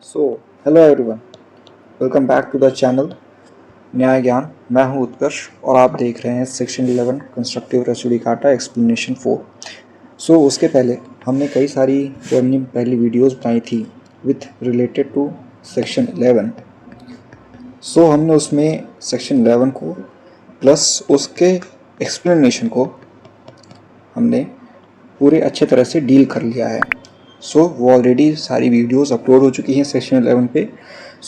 So hello everyone, welcome back to the channel Nyay Gyan. मैं हूं उत्कर्ष और आप देख रहे हैं section 11 constructive res data explanation 4। उसके पहले हमने कई सारी जो अपनी पहली वीडियोस बनाई थी विथ रिलेटेड टू सेक्शन 11। हमने उसमें सेक्शन 11 को प्लस उसके एक्सप्लेनेशन को हमने पूरे अच्छे तरह से डील कर लिया है। वो ऑलरेडी सारी वीडियोस अपलोड हो चुकी हैं सेक्शन 11 पे।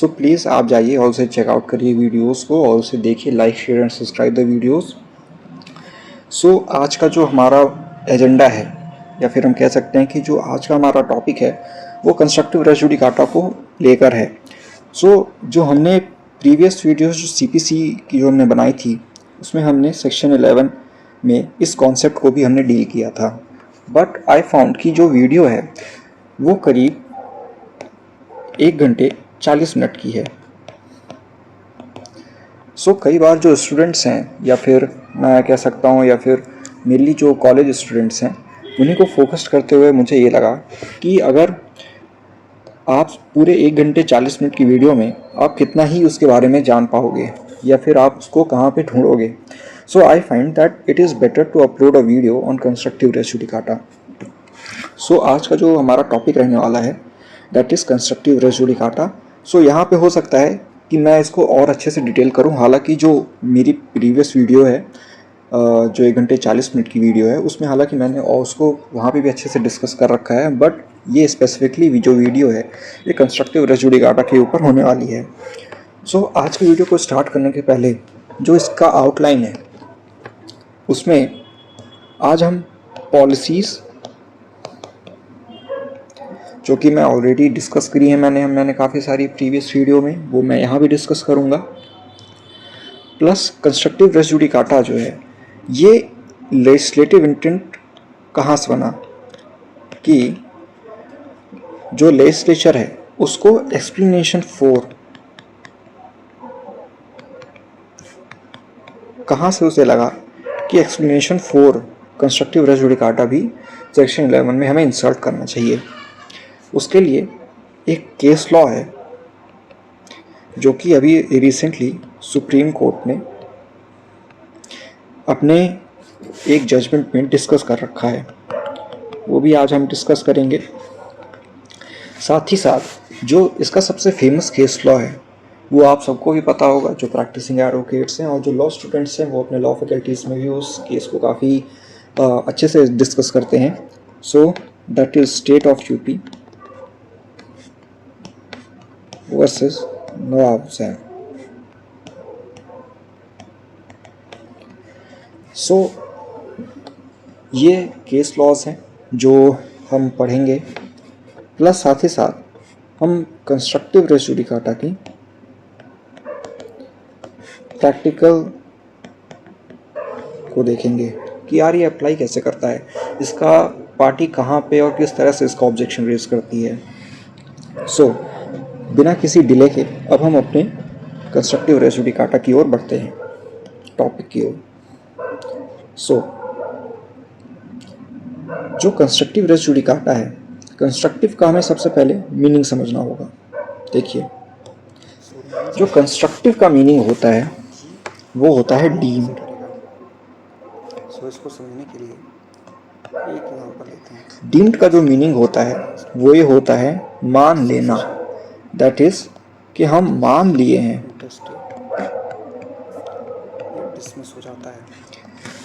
प्लीज़ आप जाइए और उसे चेकआउट करिए वीडियोस को और उसे देखिए, like share and subscribe the videos. आज का जो हमारा एजेंडा है या फिर हम कह सकते हैं कि जो आज का हमारा टॉपिक है वो कंस्ट्रक्टिव रेसिड्यू डाटा को लेकर है। जो हमने प्रीवियस वीडियोस जो सीपीसी की जो हमने बनाई थी उसमें हमने सेक्शन 11 में इस कॉन्सेप्ट को भी हमने डील किया था। बट आई फाउंड कि जो वीडियो है वो करीब 1 घंटे 40 मिनट की है। कई बार जो स्टूडेंट्स हैं या फिर मैं कह सकता हूँ या फिर मेनली जो कॉलेज स्टूडेंट्स हैं उन्हीं को फोकस करते हुए मुझे ये लगा कि अगर आप पूरे 1 घंटे 40 मिनट की वीडियो में आप कितना ही उसके बारे में जान पाओगे या फिर आप उसको कहाँ पे ढूंढोगे। I find that it is better to upload a video on constructive res डाटा। आज का जो हमारा टॉपिक रहने वाला है दैट इज़ कंस्ट्रक्टिव रेसिड्यू डाटा। यहाँ पे हो सकता है कि मैं इसको और अच्छे से डिटेल करूँ। हालांकि जो मेरी प्रीवियस वीडियो है जो 1 घंटे 40 मिनट की वीडियो है उसमें हालांकि मैंने और उसको वहाँ पे भी अच्छे से डिस्कस कर रखा है, बट ये स्पेसिफिकली जो वीडियो है ये कंस्ट्रक्टिव रेसिड्यू डाटा के ऊपर होने वाली है। आज की वीडियो को स्टार्ट करने के पहले जो इसका आउटलाइन है उसमें आज हम पॉलिसीज़ जो कि मैं ऑलरेडी डिस्कस करी है मैंने काफ़ी सारी प्रीवियस वीडियो में, वो मैं यहाँ भी डिस्कस करूँगा। प्लस कंस्ट्रक्टिव रेसिड्यू डाटा जो है ये लेजिस्लेटिव इंटेंट कहाँ से बना कि जो लेजिस्लेचर है उसको एक्सप्लेनेशन 4 कहाँ से उसे लगा कि एक्सप्लेनेशन 4 कंस्ट्रक्टिव रेसिड्यू डाटा भी सेक्शन 11 में हमें इंसर्ट करना चाहिए। उसके लिए एक केस लॉ है जो कि अभी रिसेंटली सुप्रीम कोर्ट ने अपने एक जजमेंट में डिस्कस कर रखा है, वो भी आज हम डिस्कस करेंगे। साथ ही साथ जो इसका सबसे फेमस केस लॉ है वो आप सबको भी पता होगा, जो प्रैक्टिसिंग एडवोकेट्स हैं और जो लॉ स्टूडेंट्स हैं वो अपने लॉ फैकल्टीज़ में भी उस केस को काफ़ी अच्छे से डिस्कस करते हैं। That is state of UP versus Nawab Hussain. ये केस लॉज हैं जो हम पढ़ेंगे, प्लस साथ ही साथ हम कंस्ट्रक्टिव रेसिड्यू डाटा की प्रैक्टिकल को देखेंगे कि यार ये अप्लाई कैसे करता है, इसका पार्टी कहाँ पे और किस तरह से इसका ऑब्जेक्शन रेज करती है। बिना किसी डिले के अब हम अपने कंस्ट्रक्टिव रेसिड्यू डाटा की ओर बढ़ते हैं, टॉपिक की ओर। जो कंस्ट्रक्टिव रेसिड्यू डाटा है, कंस्ट्रक्टिव का हमें सबसे पहले मीनिंग समझना होगा। देखिए, जो कंस्ट्रक्टिव का मीनिंग होता है वो होता है डीम्ड। इसको समझने के लिए एक एग्जांपल लेते हैं। डीम्ड का जो मीनिंग होता है वो ये होता है मान लेना, दैट इज कि हम मान लिए हैं, डिसमिस हो जाता है,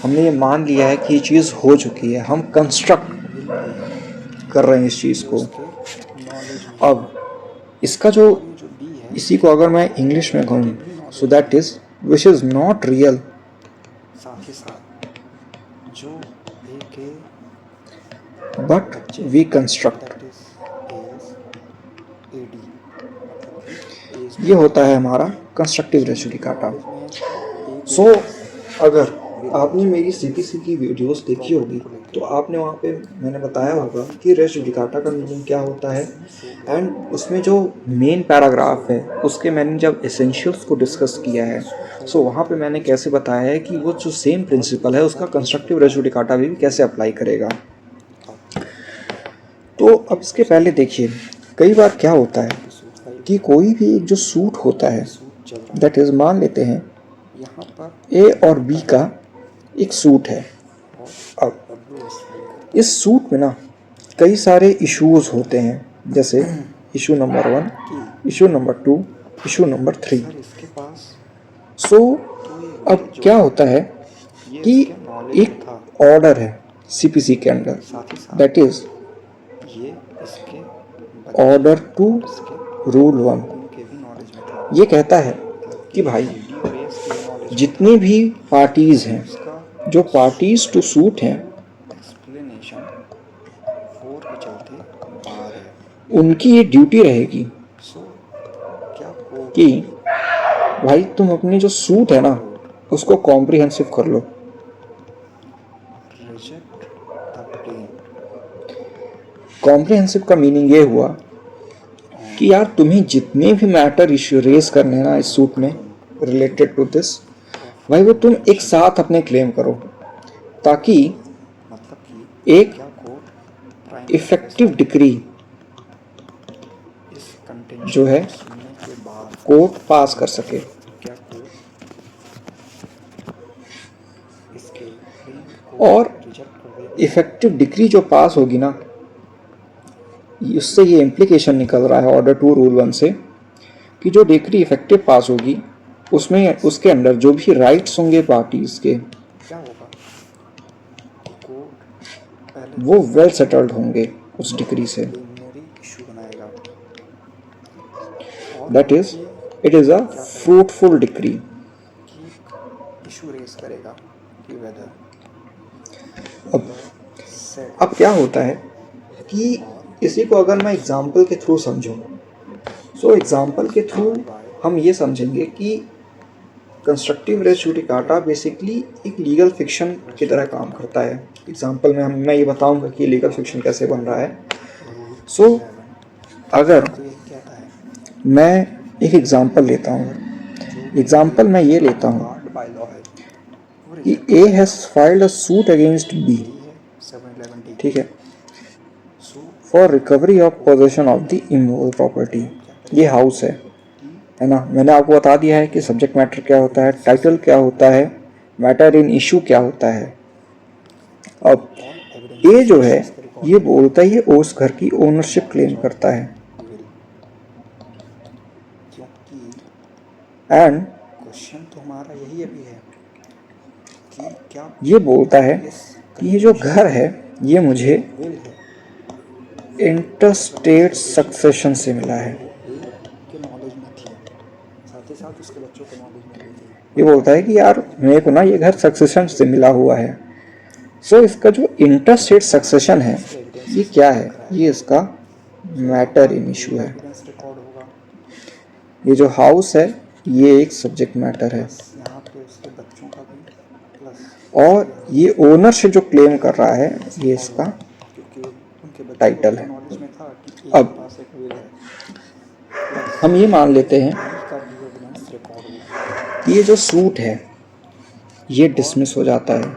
हमने ये मान लिया है कि ये चीज़ हो चुकी है, हम कंस्ट्रक्ट कर रहे हैं इस चीज़ को। अब इसका जो इसी को अगर मैं इंग्लिश में कहूँ so that is which is not real, साथ ही साथ जो बट वी कंस्ट्रक्ट, ये होता है हमारा कंस्ट्रक्टिव रेसिड्यू डाटा। अगर आपने मेरी सीपीसी की वीडियोस देखी होगी तो आपने वहाँ पे मैंने बताया होगा कि रेसिड्यू डाटा का मीनिंग क्या होता है, एंड उसमें जो मेन पैराग्राफ है उसके मैंने जब एसेंशियल्स को डिस्कस किया है वहाँ पे मैंने कैसे बताया है कि वो जो सेम प्रिंसिपल है उसका कंस्ट्रक्टिव रेसिड्यू डाटा भी कैसे अप्लाई करेगा। तो अब इसके पहले देखिए, कई बार क्या होता है कि कोई भी एक जो सूट होता है, दैट इज मान लेते हैं यहाँ पर ए और बी का एक सूट है। अब इस सूट में ना कई सारे इश्यूज होते हैं, जैसे issue number 1, issue number 2, issue number 3। Sir इसके पास सो अब क्या होता है कि एक ऑर्डर है सीपीसी के अंदर, साथ ही साथ दैट इज ये इसके ऑर्डर टू रूल 1। उनके भी नॉलेज में था ये कहता है कि भाई वीडियो बेस के नॉलेज जितनी भी पार्टीज हैं, उसका जो पार्टीज टू सूट हैं, एक्सप्लेनेशन 4 के चलते बाहर है। उनकी ये ड्यूटी रहेगी सो क्या कोड कि भाई तुम अपनी जो सूट है ना उसको कॉम्प्रिहेंसिव कर लो। रिजेक्ट द प्लेन कॉम्प्रिहेंसिव का मीनिंग ये हुआ कि यार तुम्हें जितने भी मैटर इश्यू रेज करने हैं ना इस सूट में रिलेटेड टू दिस, भाई वो तुम एक साथ अपने क्लेम करो, ताकि मतलब कि एक क्या कोड प्राइम इफेक्टिव डिक्री इस कंटेंट जो है सुनने के बाद कोर्ट पास कर सके। क्या कोड इसके प्लेन को और रिजेक्ट कर दे। इफेक्टिव डिक्री जो पास होगी ना, उससे ये इम्प्लीकेशन निकल रहा है ऑर्डर टू रूल 1 से कि जो डिक्री इफेक्टिव पास होगी उसमें उसके अंदर जो भी राइट्स होंगे पार्टीज के, क्या होगा कोड पहले वो वेल सेटल्ड होंगे उस डिक्री से। प्रीलिमिनरी इशू बनाएगा और that is it is a fruitful decree. कि इशू रेस करेगा कि वेदर सेट अब क्या होता है कि इसी को अगर मैं एग्जाम्पल के थ्रू समझूं, सो एग्जाम्पल के थ्रू हम ये समझेंगे कि कंस्ट्रक्टिव रेस जुडिकाटा बेसिकली एक लीगल फिक्शन की तरह काम करता है। एग्जाम्पल में मैं ये बताऊंगा कि लीगल फिक्शन कैसे बन रहा है। सो अगर तो ये कहता है मैं एक एग्जाम्पल लेता हूँ, एग्जाम्पल मैं ये लेता हूँ गार्ड बाय लॉ है वो कि reject A has filed a suit against B, है 711D ठीक है, so for recovery of possession of the immovable property. ये हाउस है ना। मैंने आपको बता दिया है कि सब्जेक्ट मैटर क्या होता है, टाइटल क्या होता है, मैटर इन इशू क्या होता है। अब ए जो है ये बोलता है ये उस घर की ओनरशिप क्लेम करता है, क्योंकि एंड क्वेश्चन तो हमारा यही अभी है कि क्या ये बोलता है कि ये जो घर है ये मुझे विल है इंटरस्टेट सक्सेशन से मिला है। के नॉलेज में थी साथ ही साथ उसके बच्चों के नॉलेज में भी थी। ये बोलता है कि यार मेरे को ना ये घर सक्सेशन से मिला हुआ है। सो इसका जो इंटरस्टेट सक्सेशन है ये क्या है, ये इसका मैटर इन इशू है। एविडेंस रिकॉर्ड होगा ये जो हाउस है ये एक सब्जेक्ट मैटर है, यहाँ पे उसके बच्चों का भी प्लस और ये ओनरशिप जो क्लेम कर रहा है ये इसका क्योंकि उनके बच्चों टाइटल को है। नॉलेज में था कि अब एक पास एक विल है हम ये मान लेते हैं का भी एविडेंस रिकॉर्ड होगा कि ये जो सूट है ये डिसमिस हो जाता है।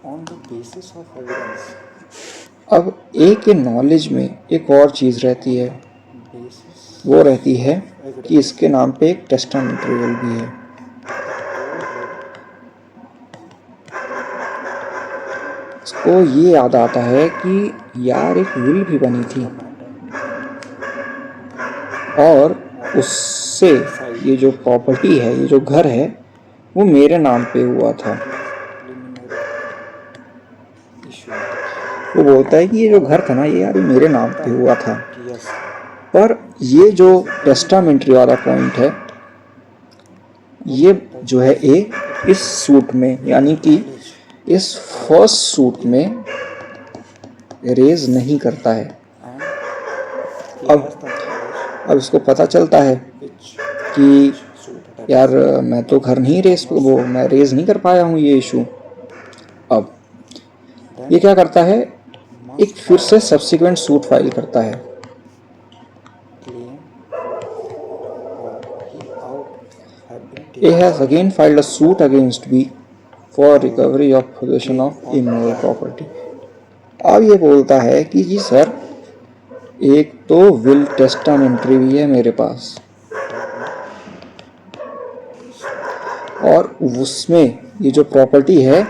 On the basis of evidence अब ए के नॉलेज में एक और चीज़ रहती है, बेसिस वो रहती है कि इसके नाम पे एक टेस्टामेंट्री विल भी है। इसको ये याद आता है कि यार एक विल भी बनी थी और उससे ये जो प्रॉपर्टी है, ये जो घर है, वो मेरे नाम पे हुआ था। वो बोलता है कि ये जो घर था ना ये यार मेरे नाम पे हुआ था, पर ये जो टेस्टामेंट्री वाला पॉइंट है ये जो है ए इस सूट में यानी कि इस फर्स्ट सूट में रेज नहीं करता है। अब इसको पता चलता है कि यार मैं तो घर नहीं मैं रेज नहीं कर पाया हूँ ये इशू। अब ये क्या करता है, एक फिर से सब्सिक्वेंट सूट फाइल करता है। A has again filed a suit against B for recovery of possession of immovable property। अब ये बोलता है कि जी सर एक तो विल टेस्टामेंट्री भी है मेरे पास, और उसमें ये जो प्रॉपर्टी है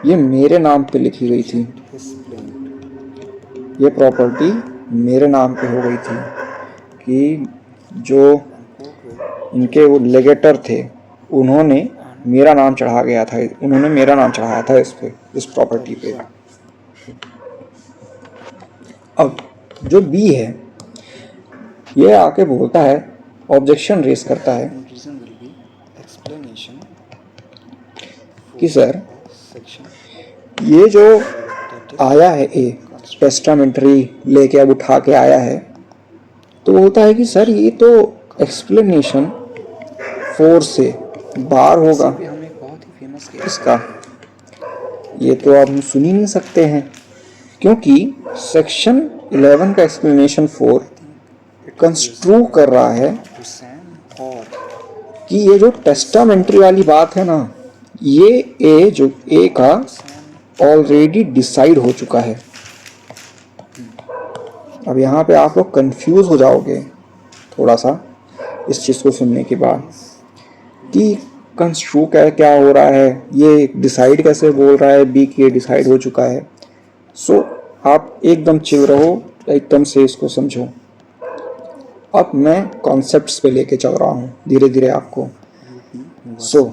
ये मेरे नाम पे लिखी गई थी। ये प्रॉपर्टी मेरे नाम पे हो गई थी कि जो इनके वो लेगेटर थे उन्होंने मेरा नाम चढ़ा गया था, उन्होंने मेरा नाम चढ़ाया था इस पे, इस प्रॉपर्टी पे। अब जो बी है ये आके बोलता है, ऑब्जेक्शन रेस करता है कि सर ये जो आया है ए टेस्टामेंट्री लेके अब उठा के आया है, तो बोलता है कि सर ये तो एक्सप्लेनेशन 4 से बाहर होगा। इसका ये तो आप हम सुन ही नहीं सकते हैं, क्योंकि सेक्शन 11 का एक्सप्लेनेशन 4 कंस्ट्रू कर रहा है कि ये जो टेस्टामेंट्री वाली बात है ना, ये ए जो ए का ऑलरेडी डिसाइड हो चुका है। अब यहाँ पे आप लोग कंफ्यूज हो जाओगे थोड़ा सा इस चीज़ को सुनने के बाद कि कंस्ट्रू क्या हो रहा है, ये डिसाइड कैसे बोल रहा है बी कि ये डिसाइड हो चुका है। सो आप एकदम चिल रहो, एकदम से इसको समझो। अब मैं कॉन्सेप्ट्स पे लेके चल रहा हूँ धीरे धीरे आपको। सो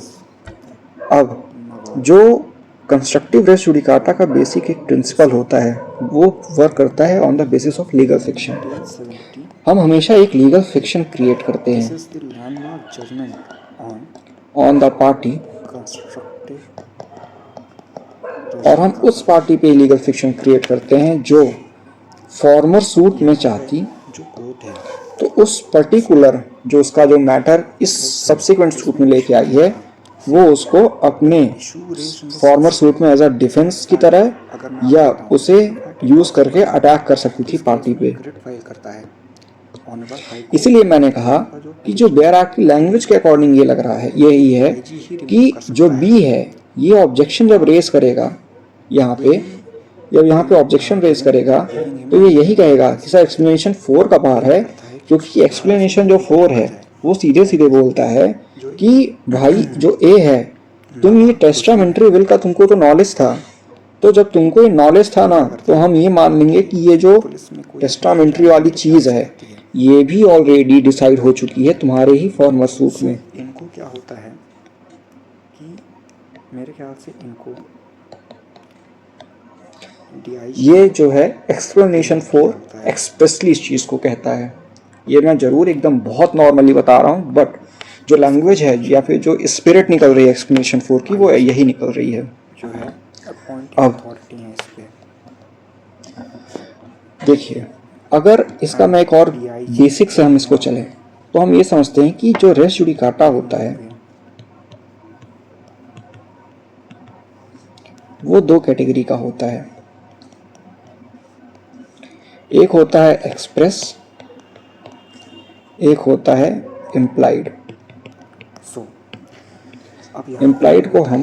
अब जो कंस्ट्रक्टिव रेस जुडिकाटा का बेसिक एक प्रिंसिपल होता है वो वर्क करता है on the basis of legal fiction. हम हमेशा एक लीगल फिक्शन क्रिएट करते हैं ऑन द पार्टी, और हम उस पार्टी पे लीगल फिक्शन क्रिएट करते हैं जो फॉर्मर सूट में चाहती, तो उस पर्टिकुलर जो उसका जो मैटर इस सब्सिक्वेंट सूट में लेके आई है वो उसको अपने फॉर्मर सूट में एज अ डिफेंस की तरह या उसे यूज करके अटैक कर सकती थी पार्टी पे। इसीलिए मैंने कहा कि जो बेयर एक्ट की लैंग्वेज के अकॉर्डिंग ये लग रहा है यही है कि जो बी है ये ऑब्जेक्शन जब रेस करेगा यहाँ पे, जब यहाँ पे ऑब्जेक्शन रेस करेगा तो ये यही कहेगा कि सर एक्सप्लेनेशन 4 का बाहर है, क्योंकि एक्सप्लेनेशन जो 4 है वो सीधे सीधे बोलता है कि भाई जो ए है, तुम ये टेस्टामेंट्री विल का तुमको तो नॉलेज था, तो जब तुमको ये नॉलेज था ना तो हम ये मान लेंगे कि ये जो टेस्टामेंट्री वाली चीज़ है ये भी ऑलरेडी डिसाइड हो चुकी है तुम्हारे ही फॉर्मर सूट में। इनको क्या होता है कि मेरे ख्याल से इनको ये जो है एक्सप्लेनेशन 4 एक्सप्रेसली इस चीज़ को कहता है। ये मैं ज़रूर एकदम बहुत नॉर्मली बता रहा हूँ, बट जो लैंग्वेज है या फिर जो स्पिरिट निकल रही है एक्सप्लेनेशन 4 की वो यही निकल रही है। जो है अब देखिए, अगर इसका मैं एक और बेसिक से हम इसको चलें तो हम ये समझते हैं कि जो रेस जुडिकाटा होता है वो 2 कैटेगरी का होता है। एक होता है एक्सप्रेस, एक होता है इम्प्लाइड। इम्प्लाइड को हम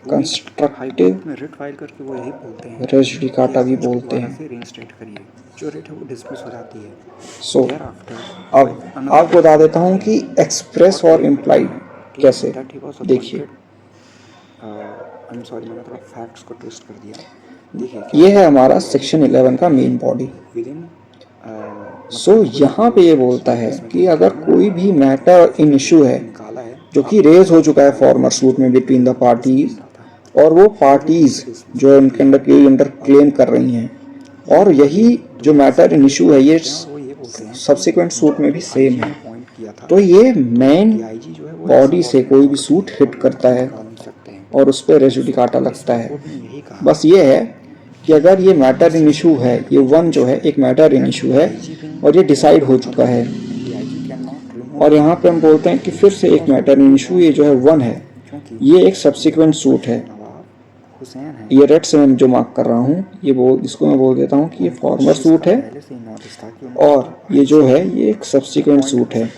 कंस्ट्रक्टिव रिट फाइल करके वो यही बोलते हैं, रेस जुडिकाटा भी बोलते हैं। रीइंस्टेट करिए, जो रिट है वो डिसमिस हो जाती है। सो अब आपको बता देता हूँ कि एक्सप्रेस और इम्प्लाइड कैसे। देखिए, मैंने थोड़ा फैक्ट्स को ट्विस्ट कर दिया। देखिए ये है हमारा सेक्शन 11 का मेन बॉडी। सो यहाँ पे ये बोलता है कि अगर कोई भी मैटर इन इशू है जो कि रेज हो चुका है फॉर्मर सूट में बिटवीन द पार्टीज, और वो पार्टीज जो उनके अंडर क्लेम कर रही हैं, और यही जो मैटर इन इशू है ये सब्सिक्वेंट सूट में भी सेम है, तो ये मेन बॉडी से कोई भी सूट हिट करता है और उस पर रेस जुडिकाटा लगता है। बस ये है कि अगर ये मैटर इन इशू है, ये 1 जो है एक मैटर इन इशू है और ये डिसाइड हो चुका है, और यहाँ पे हम बोलते हैं कि फिर से एक मैटर इन इशू ये जो है 1 है, ये एक सब्सिक्वेंट सूट है। ये रेड से मैं जो मार्क कर रहा हूँ इसको मैं बोल देता हूँ कि ये फॉर्मर सूट है और ये जो है ये एक सब्सिक्वेंट सूट है।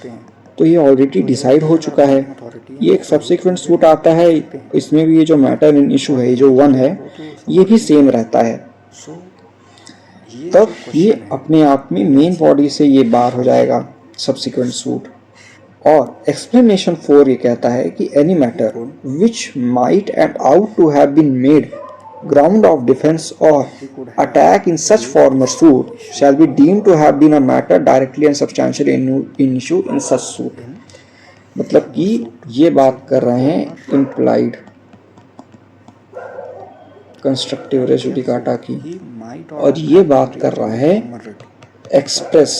तो ये ऑलरेडी डिसाइड हो चुका है। ये एक सब्सिक्वेंट सूट आता है, इसमें भी ये जो मैटर इन इशू है ये जो 1 है ये भी सेम रहता है। तब ये अपने आप में मेन बॉडी से ये बार हो जाएगा सब्सिक्वेंट सूट। और एक्सप्लेनेशन 4 ये कहता है कि any matter which might and ought to have been made ground of defense or attack in such former suit shall be deemed to have been a matter directly and substantially in issue in such suit। मतलब कि ये बात कर रहे हैं implied constructive res judicata की, और ये बात कर रहा है एक्सप्रेस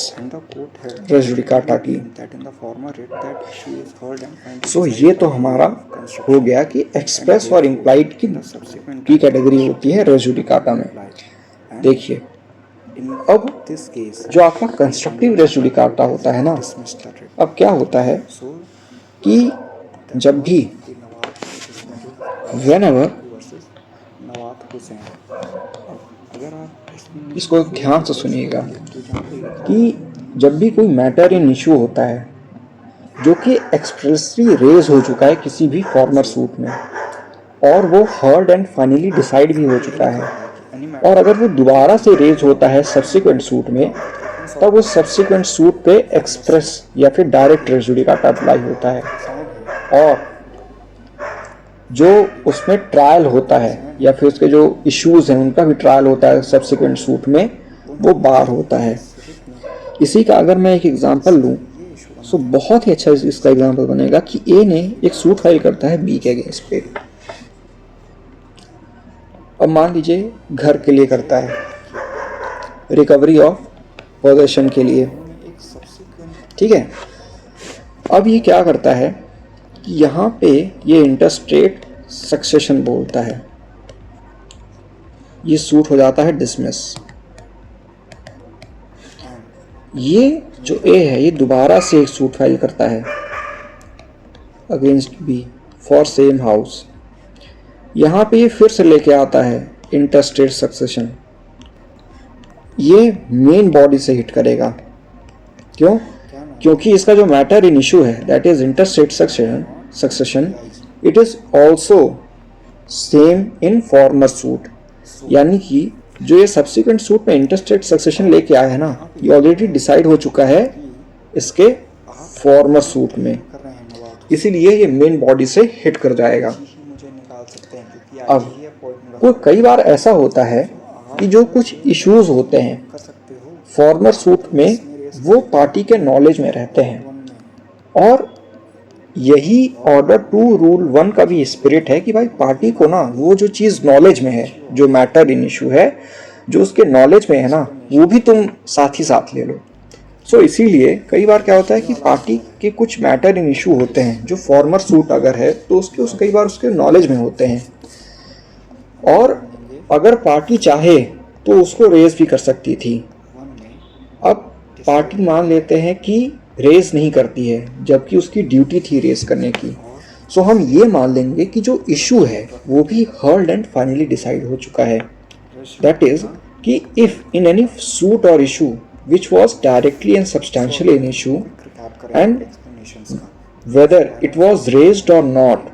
रेस जुडिकाटा की। सो ये तो हमारा हो गया कि एक्सप्रेस और इम्प्लाइड की कैटेगरी होती है रेस जुडिकाटा में। देखिए अब जो आपका कंस्ट्रक्टिव रेस जुडिकाटा होता है ना, अब क्या होता है कि जब भी whenever, इसको ध्यान से सुनिएगा कि जब भी कोई मैटर इन इशू होता है जो कि एक्सप्रेसली रेज हो चुका है किसी भी फॉर्मर सूट में और वो हर्ड एंड फाइनली डिसाइड भी हो चुका है, और अगर वो दोबारा से रेज होता है सब्सिक्वेंट सूट में, तब उस सब्सिक्वेंट सूट पे एक्सप्रेस या फिर डायरेक्ट रेस जुडिकाटा अप्लाई होता है, और जो उसमें ट्रायल होता है या फिर उसके जो इश्यूज हैं उनका भी ट्रायल होता है सब्सिक्वेंट सूट में, वो बार होता है। इसी का अगर मैं एक एग्जांपल लूँ तो बहुत ही अच्छा इसका एग्जांपल बनेगा कि ए ने एक सूट फाइल करता है बी के अगेंस्ट पे। अब मान लीजिए घर के लिए करता है, रिकवरी ऑफ पोजेशन के लिए, ठीक है। अब ये क्या करता है कि यहाँ पे ये इंटरस्टेट सक्सेशन बोलता है, ये सूट हो जाता है डिसमिस। ये जो ए है ये दोबारा से एक सूट फाइल करता है against B for same house. यहाँ पे ये फिर से लेके आता है इंटरस्टेट सक्सेशन, ये मेन बॉडी से हिट करेगा। क्यों? क्योंकि इसका जो मैटर इन इशू है that is intestate succession, it is also same in former suit. यानी कि जो ये सब्सिक्वेंट सूट में इंटरस्टेट सक्सेशन लेके आया है ना, ये ऑलरेडी डिसाइड हो चुका है इसके फॉर्मर सूट में, इसीलिए ये मेन बॉडी से हिट कर जाएगा। अब कई बार ऐसा होता है कि जो कुछ इश्यूज होते हैं फॉर्मर सूट में वो पार्टी के नॉलेज में रहते हैं, और यही ऑर्डर 2 रूल 1 का भी स्पिरिट है कि भाई पार्टी को ना वो जो चीज़ नॉलेज में है, जो मैटर इन इशू है जो उसके नॉलेज में है ना, वो भी तुम साथ ही साथ ले लो। सो इसीलिए कई बार क्या होता है कि पार्टी के कुछ मैटर इन इशू होते हैं जो फॉर्मर सूट अगर है तो कई बार उसके नॉलेज में होते हैं, और अगर पार्टी चाहे तो उसको रेज भी कर सकती थी। अब पार्टी मान लेते हैं कि रेज नहीं करती है जबकि उसकी ड्यूटी थी रेज करने की, सो हम ये मान लेंगे कि जो इशू है वो भी हर्ड एंड फाइनली डिसाइड हो चुका है। दैट इज कि इफ इन एनी सूट और issue which was directly and substantially an issue and whether it was raised or not,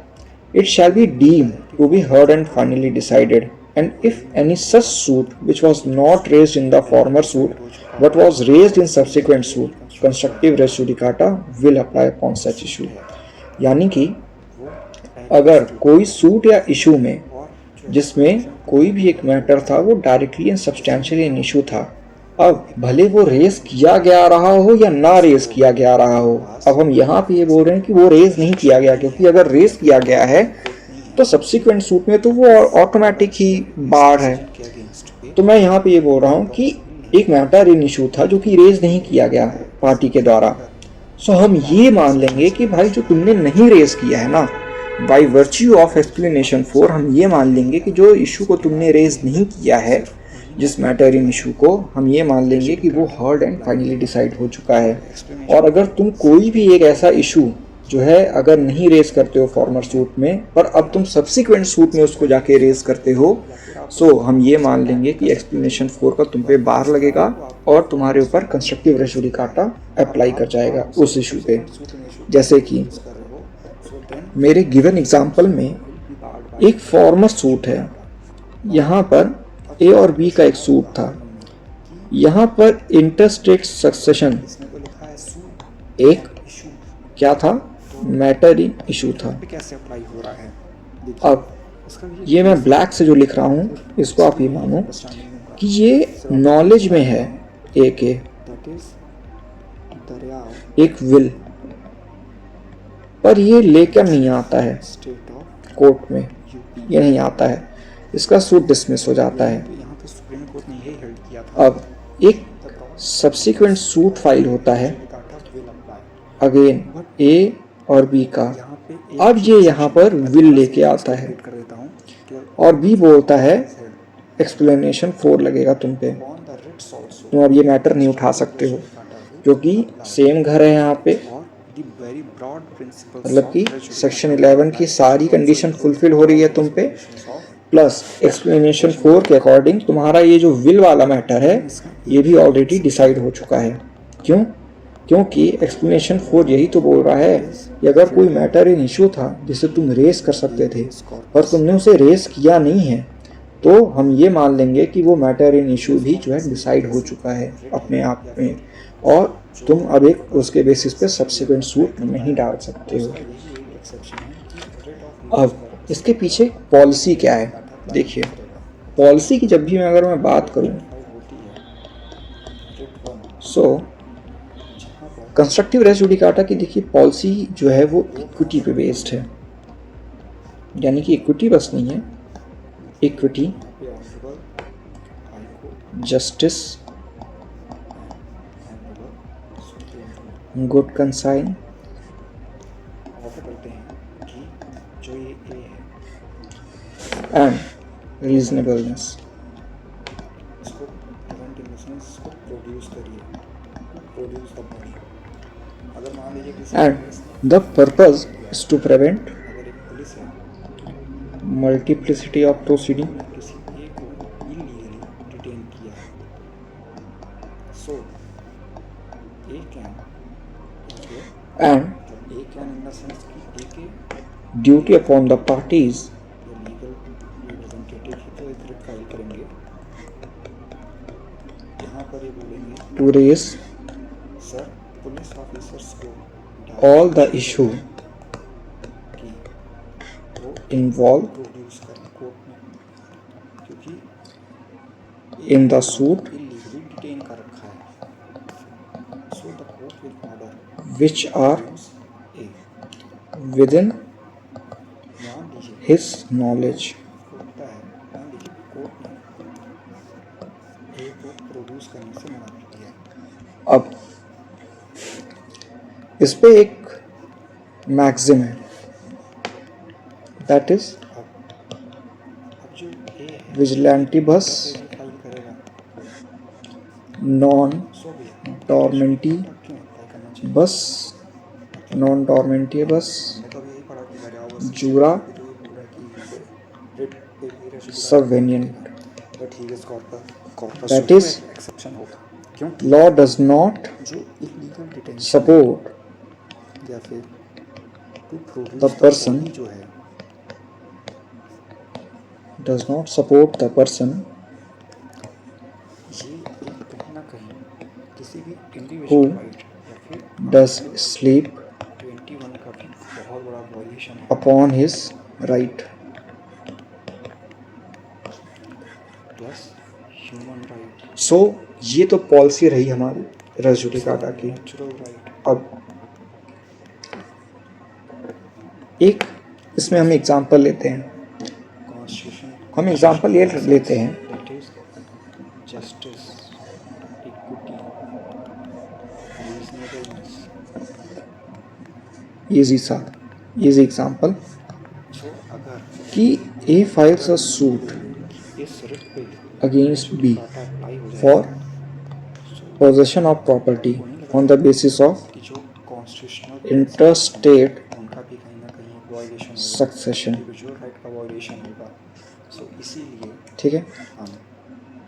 it shall be deemed to be heard and finally decided, and if any such suit which was not raised in the former suit but was raised in subsequent suit, constructive res judicata will apply upon such issue। यानी कि अगर कोई suit या issue में जिसमें कोई भी एक मैटर था वो directly and substantially an issue था, अब भले वो रेस किया गया रहा हो या ना रेस किया गया रहा हो, अब हम यहाँ पे ये बोल रहे हैं कि वो रेस नहीं किया गया, क्योंकि अगर रेस किया गया है तो सब्सिक्वेंट सूट में तो वो ऑटोमेटिक ही बार है। तो मैं यहाँ पे ये बोल रहा हूँ कि एक मैटर इन इशू था जो कि रेज नहीं किया गया पार्टी के द्वारा, सो हम ये मान लेंगे कि भाई जो तुमने नहीं रेज किया है ना, बाय वर्च्यू ऑफ एक्सप्लेनेशन 4 हम ये मान लेंगे कि जो इशू को तुमने रेज नहीं किया है, जिस मैटर इन इशू को, हम ये मान लेंगे कि वो हर्ड एंड फाइनली डिसाइड हो चुका है। और अगर तुम कोई भी एक ऐसा इशू जो है अगर नहीं रेज करते हो फॉर्मर सूट में पर अब तुम सब्सिक्वेंट सूट में उसको जाके रेज करते हो, सो हम ये मान लेंगे कि एक्सप्लेनेशन 4 का तुम पे बार लगेगा और तुम्हारे ऊपर कंस्ट्रक्टिव रेस जुडिकाटा अप्लाई कर जाएगा उस इशू पे। जैसे कि मेरे गिवन एग्जाम्पल में एक फॉर्मर सूट है, यहाँ पर ए और बी का एक सूट था, यहाँ पर इंटरस्टेट सक्सेशन इसमें तो लिखा है सूट एक इशू, क्या था, मैटर इन इशू था। पे कैसे अप्लाई हो रहा है देखिए। अब ये मैं ब्लैक से जो लिख रहा हूँ इसको आप ये मानो कि ये नॉलेज में है एक दैट इज दरियाव एक विल, पर ये लेकर नहीं आता है स्टेट ऑफ कोर्ट में, यूपी। ये नहीं आता है, इसका सूट डिसमिस हो जाता है। यहाँ पे सुप्रीम कोर्ट ने यही हेल्ड किया था। अब एक सब्सिक्वेंट सूट फाइल होता है विल अप्लाई अगेन ए और बी का। यहाँ पे अब ये यहाँ पर विल लेके आता है कर देता हूँ कि और बी बोलता है एक्सप्लेनेशन 4 लगेगा तुम पे, ऑन द रिट्स आल्सो तुम अब ये मैटर नहीं उठा सकते हो क्योंकि सेम घर है यहाँ पे। और द वेरी ब्रॉड प्रिंसिपल्स मतलब कि सेक्शन 11 की सारी कंडीशन फुलफिल हो रही है तुम पे, प्लस एक्सप्लेनेशन 4 के अकॉर्डिंग तुम्हारा ये जो विल वाला मैटर है ये भी ऑलरेडी डिसाइड हो चुका है। क्यों? क्योंकि एक्सप्लेनेशन 4 यही तो बोल रहा है कि अगर कोई मैटर इन इशू था जिसे तुम रेस कर सकते थे पर तुमने उसे रेस किया नहीं है तो हम ये मान लेंगे कि वो मैटर इन इशू भी जो है डिसाइड हो चुका है अपने आप में, और तुम अब एक उसके बेसिस पे सब्सिक्वेंट सूट नहीं डाल सकते हो। अब इसके पीछे पॉलिसी क्या है देखिए। पॉलिसी की जब भी अगर मैं बात करूं सो कंस्ट्रक्टिव रेस जुडिकाटा की देखिए पॉलिसी जो है वो इक्विटी पे बेस्ड है, यानी कि इक्विटी बस नहीं है, equity, justice, good conscience, offer करते हैं कि जो ये ए है एंड रीजनेबलनेस। इसको प्रेजेंट इन द सेंस इसको प्रोड्यूस करिए, प्रोड्यूस द बॉडी। अगर मान लीजिए किसी and the purpose is to prevent अगर एक पुलिस है मल्टीप्लिसिटी ऑफ प्रोसीडिंग, किसी ए को इलीगली डिटेन किया है, so A can and A can in the sense कि ए के ड्यूटी अपॉन द पार्टीज जो लीगल रिप्रेजेंटेटिव है तो एक रिट फाइल करेंगे। यहाँ पर ये बोलेंगे to raise sir police officers को all the issue कि वो involved प्रोड्यूस करें कोर्ट में, क्योंकि in the suit illegally detain कर रखा है। So the court will order which are A, within मान लीजिए his knowledge। होता है, मान लीजिए कोर्ट ने ए को प्रोड्यूस करने से मना कर दिया। अब इस पे एक मैक्सिम है दैट इज अब जो ए है विजिलेंटी बस फाइल करेगा, नॉन सो भी डॉर्मेंटी क्यों अप्लाई करना चाहिए? बस, नॉन डॉर्मेंटी बस, मैं तो यही पढ़ा कि दरियाव बस जूरा तो ये बोला कि रिट पे सबवेनिएंट। But he is corpus That is exception होगा, क्यों? law does not जो इलीगल डिटेंशन support या फिर टू प्रोड्यूस the person जो है does not support the person ये एक कहीं ना कहीं किसी भी Who इंडिविजुअल राइट या फिर does sleep 21 का भी बहुत बड़ा वायलेशन है। upon his right। Plus human right, so ये तो पॉलिसी रही हमारी रेस जुडिकाटा की। नेचुरल राइट, अब एक इसमें हम एग्जांपल लेते हैं, कॉन्स्टिट्यूशन हम एग्जांपल ये लेते हैं that is justice, equity, reasonableness. Easy example so अगर कि ए फाइल्स अ सूट इस रिट पे अगेंस्ट बी डाटा अप्लाई हो जाए for possession of property on the basis of कि जो कॉन्स्टिट्यूशनल interstate उनका भी कहीं ना कहीं वायलेशन होगा, succession। इंडिविजुअल राइट का वायलेशन होगा। सो इसीलिए ठीक है, हम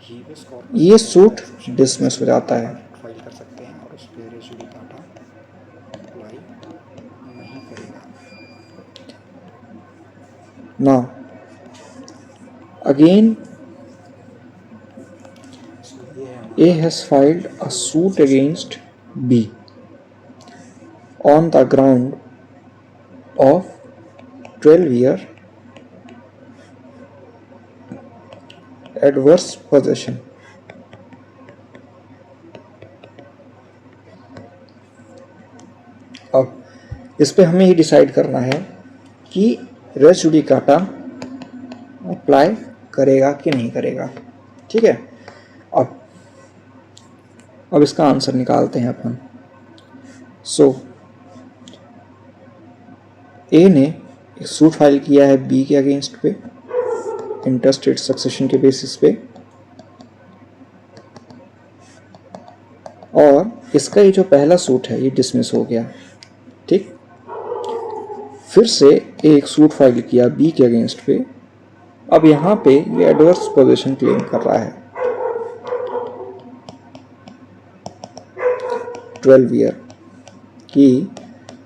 हीबस ये सूट डिसमिस हो जाता है। फाइल कर सकते हैं और उस पर रेस जुडिकाटा अप्लाई नहीं करेगा। now again सो ये है A has filed a suit against B on the ground of 12-year adverse possession. अब इस पे हमें ये डिसाइड करना है कि रेस जुडिकाटा अप्लाई करेगा कि नहीं करेगा। ठीक है, अब इसका आंसर निकालते हैं अपन। सो ए ने एक सूट फाइल किया है बी के अगेंस्ट पे इंटरस्टेट सक्सेशन के बेसिस पे, और इसका ये जो पहला सूट है ये डिसमिस हो गया। ठीक, फिर से एक सूट फाइल किया बी के अगेंस्ट पे। अब यहाँ पे ये एडवर्स पोजीशन क्लेम कर रहा है 12 ईयर कि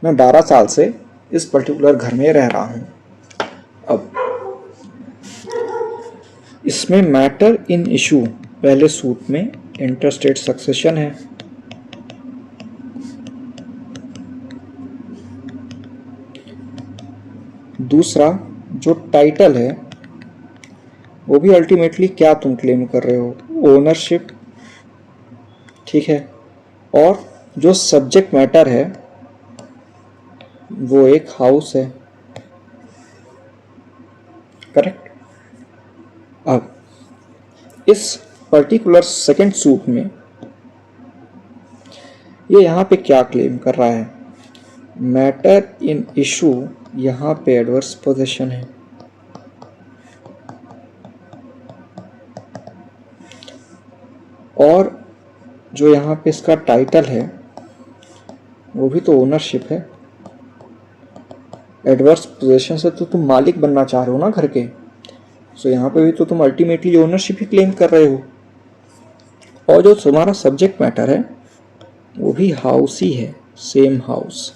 मैं 12 साल से इस पर्टिकुलर घर में रह रहा हूँ। अब इसमें मैटर इन इशू पहले सूट में इंटरस्टेट सक्सेशन है, दूसरा जो टाइटल है वो भी अल्टीमेटली क्या तुम क्लेम कर रहे हो, ओनरशिप। ठीक है, और जो सब्जेक्ट मैटर है वो एक हाउस है। करेक्ट। अब इस पर्टिकुलर सेकंड सूट में ये यहाँ पे क्या क्लेम कर रहा है, मैटर इन इशू यहाँ पे एडवर्स पोजीशन है। और जो यहाँ पे इसका टाइटल है वो भी तो ओनरशिप है। एडवर्स पोजीशन से तो तुम मालिक बनना चाह रहे हो ना घर के, सो यहाँ पे भी तो तुम अल्टीमेटली ओनरशिप ही क्लेम कर रहे हो। और जो तुम्हारा सब्जेक्ट मैटर है वो भी हाउस ही है, सेम हाउस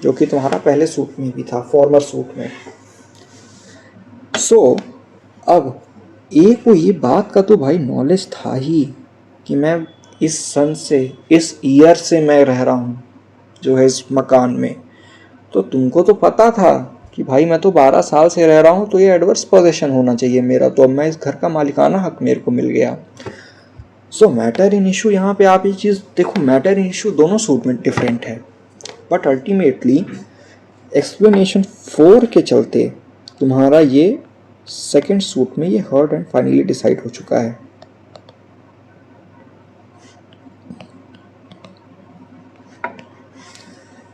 जो कि तुम्हारा पहले सूट में भी था, फॉर्मर सूट में। सो अब ए को ये बात का तो भाई नॉलेज था ही कि मैं इस सन से, इस ईयर से मैं रह रहा हूँ जो है इस मकान में। तो तुमको तो पता था कि भाई मैं तो 12 साल से रह रहा हूँ, तो ये एडवर्स पोजीशन होना चाहिए मेरा, तो अब मैं इस घर का मालिकाना हक मेरे को मिल गया। सो मैटर इन इशू, यहाँ पे आप ये चीज़ देखो, मैटर इन इशू दोनों सूट में डिफरेंट है, बट अल्टीमेटली एक्सप्लेनेशन 4 के चलते तुम्हारा ये सेकंड सूट में ये हर्ड एंड फाइनली डिसाइड हो चुका है।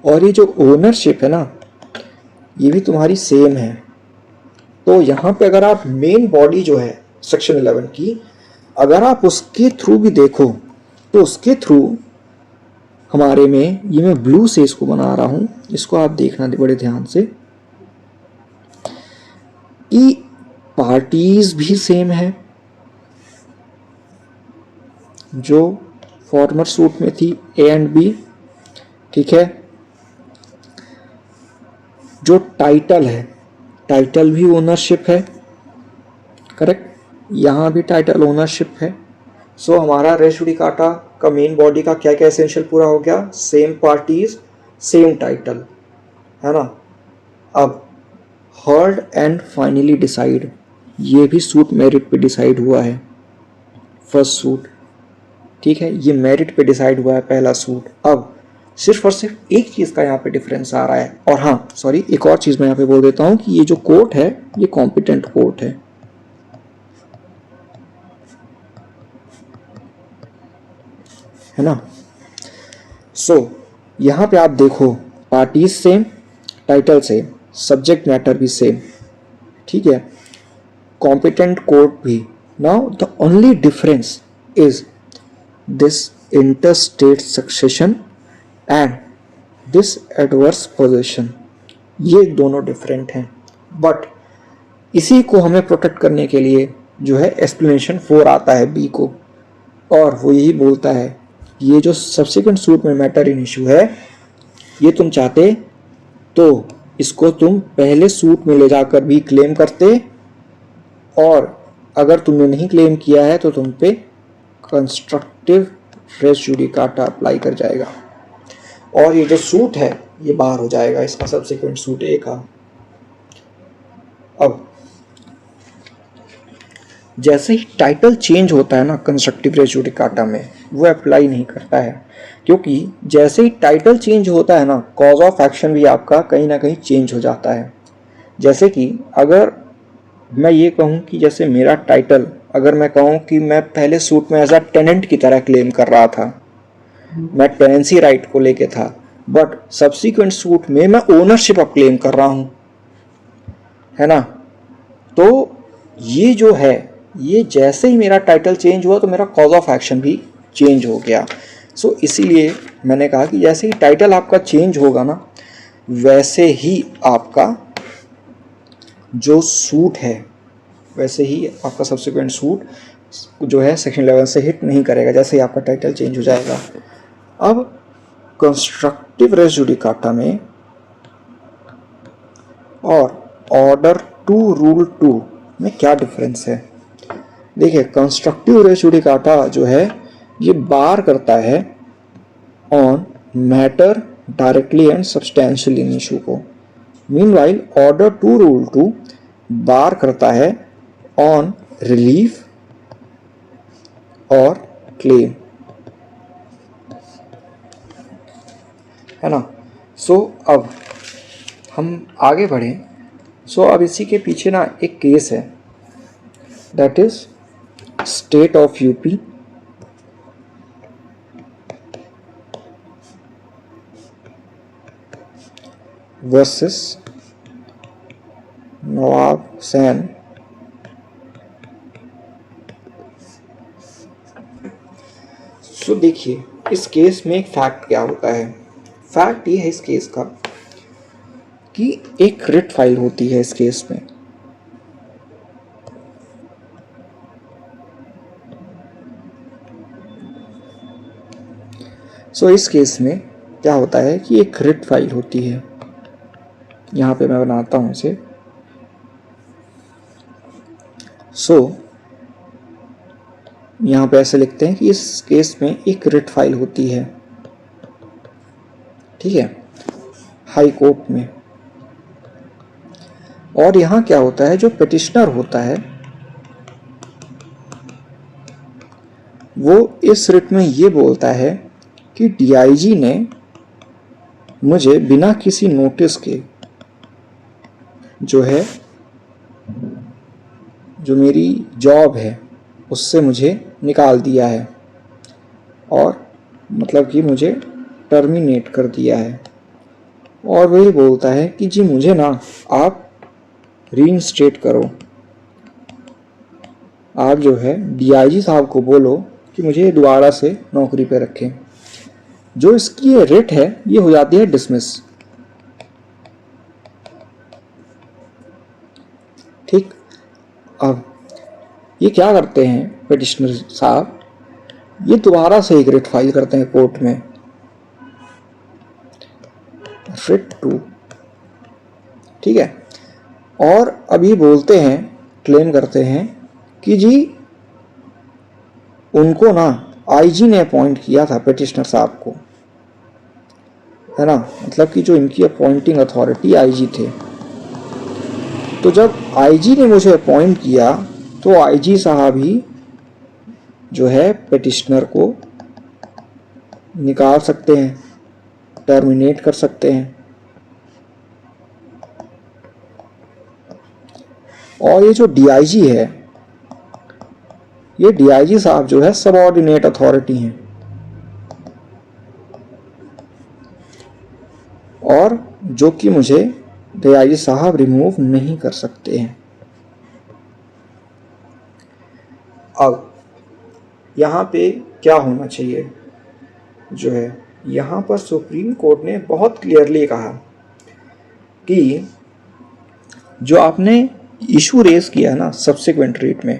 और ये जो ओनरशिप है ना ये भी तुम्हारी सेम है। तो यहाँ पे अगर आप मेन बॉडी जो है सेक्शन 11 की, अगर आप उसके थ्रू भी देखो तो उसके थ्रू हमारे में, ये मैं ब्लू से इसको बना रहा हूं, इसको आप देखना बड़े ध्यान से, कि पार्टीज भी सेम है जो फॉर्मर सूट में थी, ए एंड बी। ठीक है, जो टाइटल है, टाइटल भी ओनरशिप है। करेक्ट, यहाँ भी टाइटल ओनरशिप है। सो हमारा रेस जुडिकाटा का मेन बॉडी का क्या क्या एसेंशियल पूरा हो गया, सेम पार्टीज सेम टाइटल, है ना। अब हर्ड एंड फाइनली डिसाइड, ये भी सूट मेरिट पे डिसाइड हुआ है, फर्स्ट सूट। ठीक है, ये मेरिट पे डिसाइड हुआ है पहला सूट। अब सिर्फ और सिर्फ एक चीज़ का यहाँ पे डिफरेंस आ रहा है। और हाँ सॉरी, एक और चीज़ मैं यहाँ पे बोल देता हूँ कि ये जो कोर्ट है ये कॉम्पिटेंट कोर्ट है ना। सो यहाँ पे आप देखो, parties same, title same, subject matter भी सेम। ठीक है, कॉम्पिटेंट कोर्ट भी। Now the only difference is this interstate succession and this adverse position, ये दोनों डिफरेंट हैं। बट इसी को हमें प्रोटेक्ट करने के लिए जो है एक्सप्लेनेशन 4 आता है बी को, और वो यही बोलता है ये जो सब्सिक्वेंट सूट में मैटर इन इशू है, ये तुम चाहते तो इसको तुम पहले सूट में ले जाकर भी क्लेम करते, और अगर तुमने नहीं क्लेम किया है तो तुम पे कंस्ट्रक्टिव रेस जुडिकाटा अप्लाई कर जाएगा और ये जो सूट है ये बाहर हो जाएगा, इसका सब्सिक्वेंट सूट ए का। अब जैसे ही टाइटल चेंज होता है ना कंस्ट्रक्टिव रेस जुडिकाटा में, वो अप्लाई नहीं करता है, क्योंकि जैसे ही टाइटल चेंज होता है ना कॉज ऑफ एक्शन भी आपका कहीं ना कहीं चेंज हो जाता है। जैसे कि अगर मैं ये कहूँ कि जैसे मेरा टाइटल, अगर मैं कहूँ कि मैं पहले सूट में एज अ टेनेंट की तरह क्लेम कर रहा था, मैं टेनेंसी राइट को लेके था, बट सब्सिक्वेंट सूट में मैं ओनरशिप ऑफ क्लेम कर रहा हूँ, है ना। तो ये जो है, ये जैसे ही मेरा टाइटल चेंज हुआ तो मेरा कॉज ऑफ एक्शन भी चेंज हो गया। सो इसीलिए मैंने कहा कि जैसे ही टाइटल आपका चेंज होगा ना, वैसे ही आपका जो सूट है, वैसे ही आपका सब्सिक्वेंट सूट जो है सेक्शन 11 से हिट नहीं करेगा, जैसे ही आपका टाइटल चेंज हो जाएगा। अब कंस्ट्रक्टिव रेस जुडिकाटा में और ऑर्डर 2 रूल 2 में क्या डिफरेंस है? देखिए, कंस्ट्रक्टिव रेस जुडिकाटा जो है ये बार करता है on matter directly and substantially in issue को। मीनवाइल ऑर्डर 2 रूल 2 बार करता है ऑन रिलीफ और क्लेम, है ना। सो अब हम आगे बढ़ें। सो अब इसी के पीछे ना एक केस है, that is state of UP versus Nawab Hussain so देखिए, इस केस में एक फैक्ट क्या होता है। फैक्ट ये है इस केस का कि एक रिट फाइल होती है इस केस में। सो इस केस में क्या होता है कि एक रिट फाइल होती है, यहाँ पे मैं बनाता हूँ इसे। सो यहाँ पे ऐसे लिखते हैं कि इस केस में एक रिट फाइल होती है, ठीक है, हाई कोर्ट में। और यहाँ क्या होता है, जो पिटिशनर होता है वो इस रिट में ये बोलता है कि डीआईजी ने मुझे बिना किसी नोटिस के जो है, जो मेरी जॉब है उससे मुझे निकाल दिया है, और मतलब कि मुझे टर्मिनेट कर दिया है। और वही बोलता है कि जी मुझे ना आप रीइंस्टेट करो, आप जो है डीआईजी साहब को बोलो कि मुझे दोबारा से नौकरी पे रखें। जो इसकी ये रिट है ये हो जाती है डिसमिस, ठीक। अब ये क्या करते हैं पिटिशनर साहब, ये दोबारा से एक रिट फाइल करते हैं कोर्ट में, रिट 2, ठीक है। और अभी बोलते हैं, क्लेम करते हैं कि जी उनको ना आईजी ने अपॉइंट किया था पिटिशनर साहब को, है ना, मतलब कि जो इनकी अपॉइंटिंग अथॉरिटी आईजी थे। तो जब आईजी ने मुझे अपॉइंट किया तो आईजी साहब ही जो है पिटिशनर को निकाल सकते हैं, टर्मिनेट कर सकते हैं। और ये जो डीआईजी है, ये डीआईजी साहब जो है सबऑर्डिनेट अथॉरिटी हैं, और जो कि मुझे डीआईजी साहब रिमूव नहीं कर सकते हैं। अब यहाँ पे क्या होना चाहिए, जो है यहाँ पर सुप्रीम कोर्ट ने बहुत क्लियरली कहा कि जो आपने इशू रेज किया ना सब्सिक्वेंट रेट में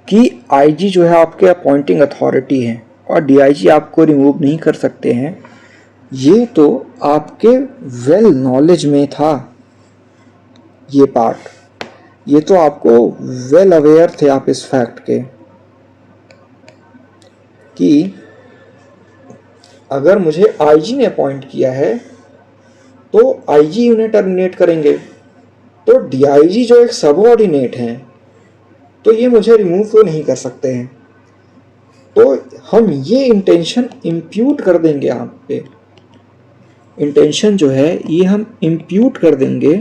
कि आईजी जो है आपके अपॉइंटिंग अथॉरिटी है और डीआईजी आपको रिमूव नहीं कर सकते हैं, ये तो आपके वेल नॉलेज में था। ये पार्ट, ये तो आपको वेल अवेयर थे आप इस फैक्ट के, कि अगर मुझे आईजी ने अपॉइंट किया है तो आईजी उन्हें टर्मिनेट करेंगे, तो डीआईजी जो एक सबऑर्डिनेट हैं तो ये मुझे रिमूव तो नहीं कर सकते हैं। तो हम ये इंटेंशन इम्प्यूट कर देंगे आप पे, इंटेंशन जो है ये हम इम्प्यूट कर देंगे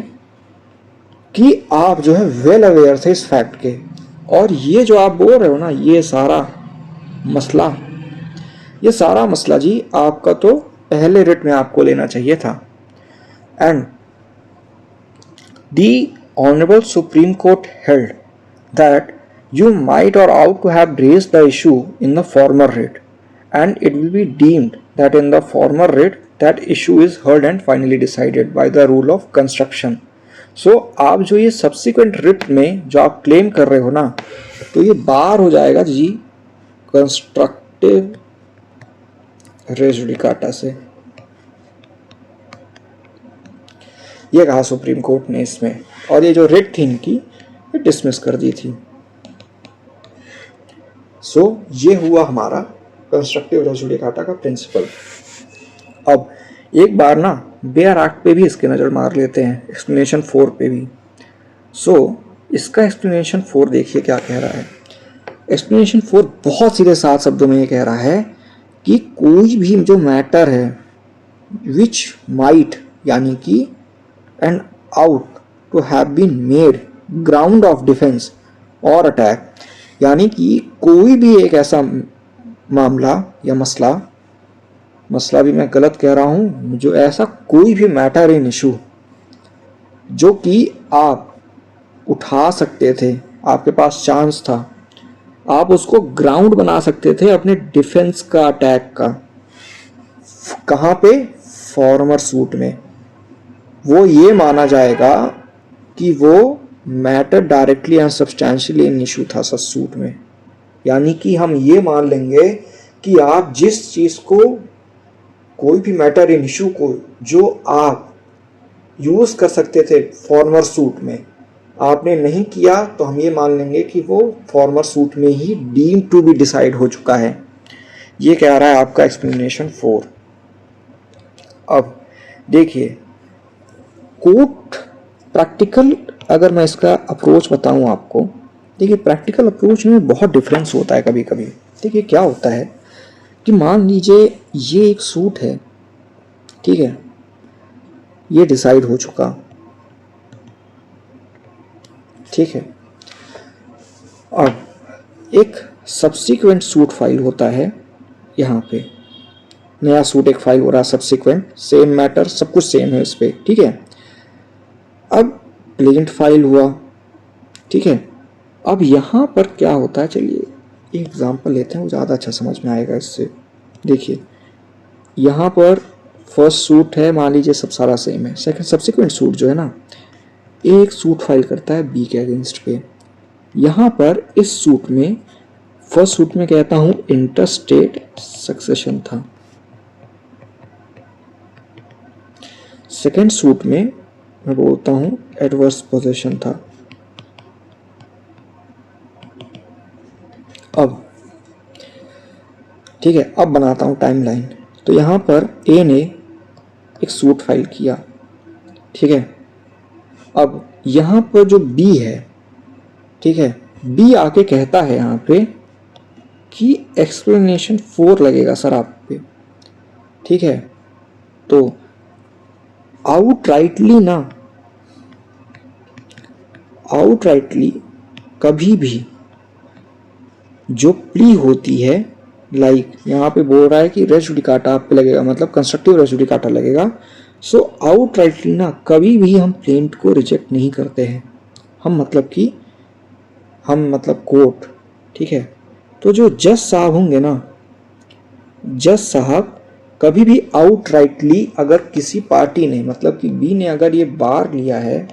कि आप जो है वेल अवेयर थे इस फैक्ट के, और ये जो आप बोल रहे हो ना ये सारा मसला जी आपका तो पहले रिट में आपको लेना चाहिए था। And the honourable supreme court held that you might or ought to have raised the issue in the former writ, and it will be deemed that in the former writ that issue is heard and finally decided by the rule of construction. So आप जो ये subsequent writ में जो आप claim कर रहे हो ना, तो ये बार हो जाएगा जी constructive res judicata से। ये कहा सुप्रीम कोर्ट ने इसमें, और ये जो writ थी इनकी ये डिसमिस कर दी थी। सो ये हुआ हमारा कंस्ट्रक्टिव रेस जुडिकाटा का प्रिंसिपल। अब एक बार ना बेयर एक्ट पे भी इसके नज़र मार लेते हैं, एक्सप्लेनेशन 4 पे भी। सो इसका एक्सप्लेनेशन 4 देखिए क्या कह रहा है। एक्सप्लेनेशन 4 बहुत सीधे साफ शब्दों में ये कह रहा है कि कोई भी जो मैटर है विच माइट यानी कि and ought to have been made ground of defence और अटैक, यानी कि कोई भी एक ऐसा मामला या मसला भी मैं गलत कह रहा हूँ, जो ऐसा कोई भी मैटर इन इशू जो कि आप उठा सकते थे, आपके पास चांस था, आप उसको ग्राउंड बना सकते थे अपने डिफेंस का, अटैक का। कहाँ पे? फॉर्मर सूट में। वो ये माना जाएगा कि वो matter directly and substantially in issue था सच सूट में। यानी कि हम ये मान लेंगे कि आप जिस चीज़ को, कोई भी मैटर इन इशू को जो आप यूज़ कर सकते थे फॉर्मर सूट में, आपने नहीं किया, तो हम ये मान लेंगे कि वो फॉर्मर सूट में ही डीम टू बी डिसाइड हो चुका है। ये कह रहा है आपका एक्सप्लेनेशन 4। अब देखिए कोर्ट प्रैक्टिकल, अगर मैं इसका अप्रोच बताऊं आपको, देखिए प्रैक्टिकल अप्रोच में बहुत डिफरेंस होता है कभी कभी। देखिए क्या होता है कि मान लीजिए ये एक सूट है, ठीक है, ये डिसाइड हो चुका, ठीक है। अब एक सब्सिक्वेंट सूट फाइल होता है, यहाँ पे नया सूट एक फाइल हो रहा है सब्सिक्वेंट, सेम मैटर, सब कुछ सेम है इस पे, ठीक है। अब प्लेंट फाइल हुआ, ठीक है। अब यहाँ पर क्या होता है, चलिए एक एग्जांपल लेते हैं, वो ज़्यादा अच्छा समझ में आएगा इससे। देखिए यहाँ पर फर्स्ट सूट है, मान लीजिए सब सारा सेम है। सेकंड सब्सिक्वेंट सूट जो है ना, एक सूट फाइल करता है बी के अगेंस्ट पे। यहाँ पर इस सूट में, फर्स्ट सूट में कहता हूँ इंटरस्टेट सक्सेशन था, सेकंड सूट में मैं बोलता हूँ एडवर्स पोजीशन था। अब ठीक है, अब बनाता हूँ टाइमलाइन। तो यहाँ पर ए ने एक सूट फाइल किया, ठीक है। अब यहाँ पर जो बी है, ठीक है, बी आके कहता है यहाँ पे कि एक्सप्लेनेशन 4 लगेगा सर आप पे, ठीक है। तो आउटराइटली कभी भी जो प्ली होती है, लाइक यहाँ पे बोल रहा है कि रेस जुडिकाटा आप पे लगेगा, मतलब कंस्ट्रक्टिव रेस जुडिकाटा लगेगा। सो आउटराइटली ना कभी भी हम प्लेंट को रिजेक्ट नहीं करते हैं, हम मतलब कोर्ट, ठीक है। तो जो जज साहब होंगे ना, जज साहब कभी भी आउटराइटली, अगर किसी पार्टी ने, मतलब कि बी ने अगर ये बार लिया है,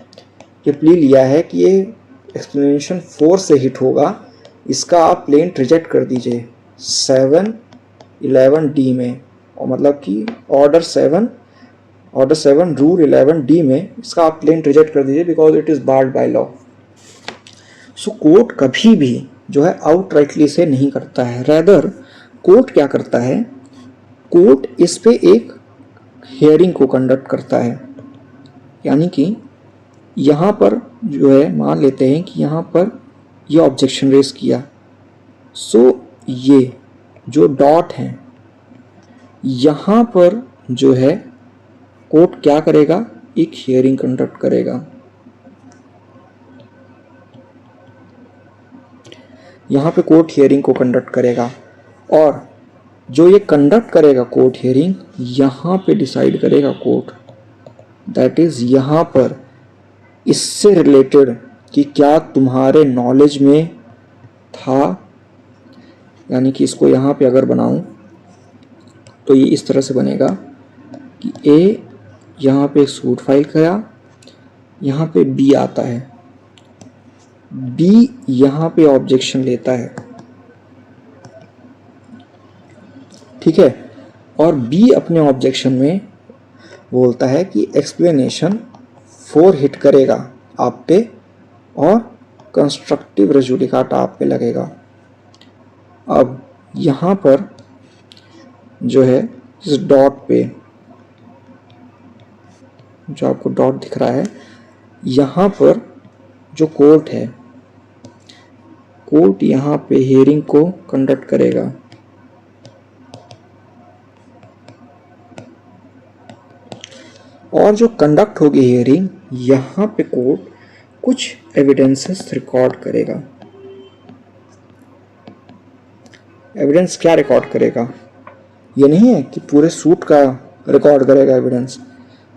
ये प्ली लिया है कि ये एक्सप्लेनेशन 4 से हिट होगा, इसका आप प्लेंट रिजेक्ट कर दीजिए 7(11)D में, और मतलब कि ऑर्डर 7 रूल 11D में इसका आप प्लेंट रिजेक्ट कर दीजिए because it is barred by law. So court कभी भी जो है आउटराइटली से नहीं करता है, रेदर कोर्ट क्या करता है, कोर्ट इस पे एक हियरिंग को कंडक्ट करता है। यानी कि यहाँ पर जो है, मान लेते हैं कि यहाँ पर ये ऑब्जेक्शन रेज किया, सो ये जो डॉट है यहाँ पर जो है कोर्ट क्या करेगा, एक हियरिंग कंडक्ट करेगा। यहाँ पे कोर्ट हियरिंग को कंडक्ट करेगा और जो ये कंडक्ट करेगा कोर्ट हियरिंग, यहाँ पे डिसाइड करेगा कोर्ट, दैट इज यहाँ पर इससे रिलेटेड कि क्या तुम्हारे नॉलेज में था। यानी कि इसको यहाँ पे अगर बनाऊं तो ये इस तरह से बनेगा कि ए यहाँ पे सूट फाइल किया, यहाँ पे बी आता है, बी यहाँ पे ऑब्जेक्शन लेता है, ठीक है, और बी अपने ऑब्जेक्शन में बोलता है कि एक्सप्लेनेशन 4 हिट करेगा आप पे और कंस्ट्रक्टिव res judicata आप पे लगेगा। अब यहाँ पर जो है इस डॉट पे, जो आपको डॉट दिख रहा है, यहाँ पर जो कोर्ट है, कोर्ट यहाँ पे हियरिंग को कंडक्ट करेगा। और जो कंडक्ट होगी हियरिंग, यहाँ पे कोर्ट कुछ एविडेंसेस रिकॉर्ड करेगा। एविडेंस क्या रिकॉर्ड करेगा, ये नहीं है कि पूरे सूट का रिकॉर्ड करेगा एविडेंस,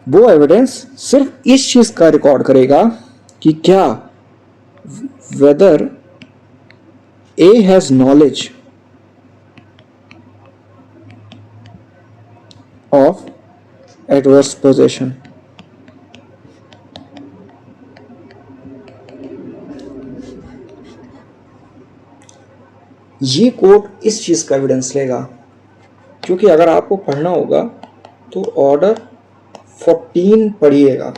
वो एविडेंस सिर्फ इस चीज का रिकॉर्ड करेगा कि क्या whether a has knowledge of adverse position. ये कोर्ट इस चीज का एविडेंस लेगा, क्योंकि अगर आपको पढ़ना होगा तो ऑर्डर 14 पढ़िएगा,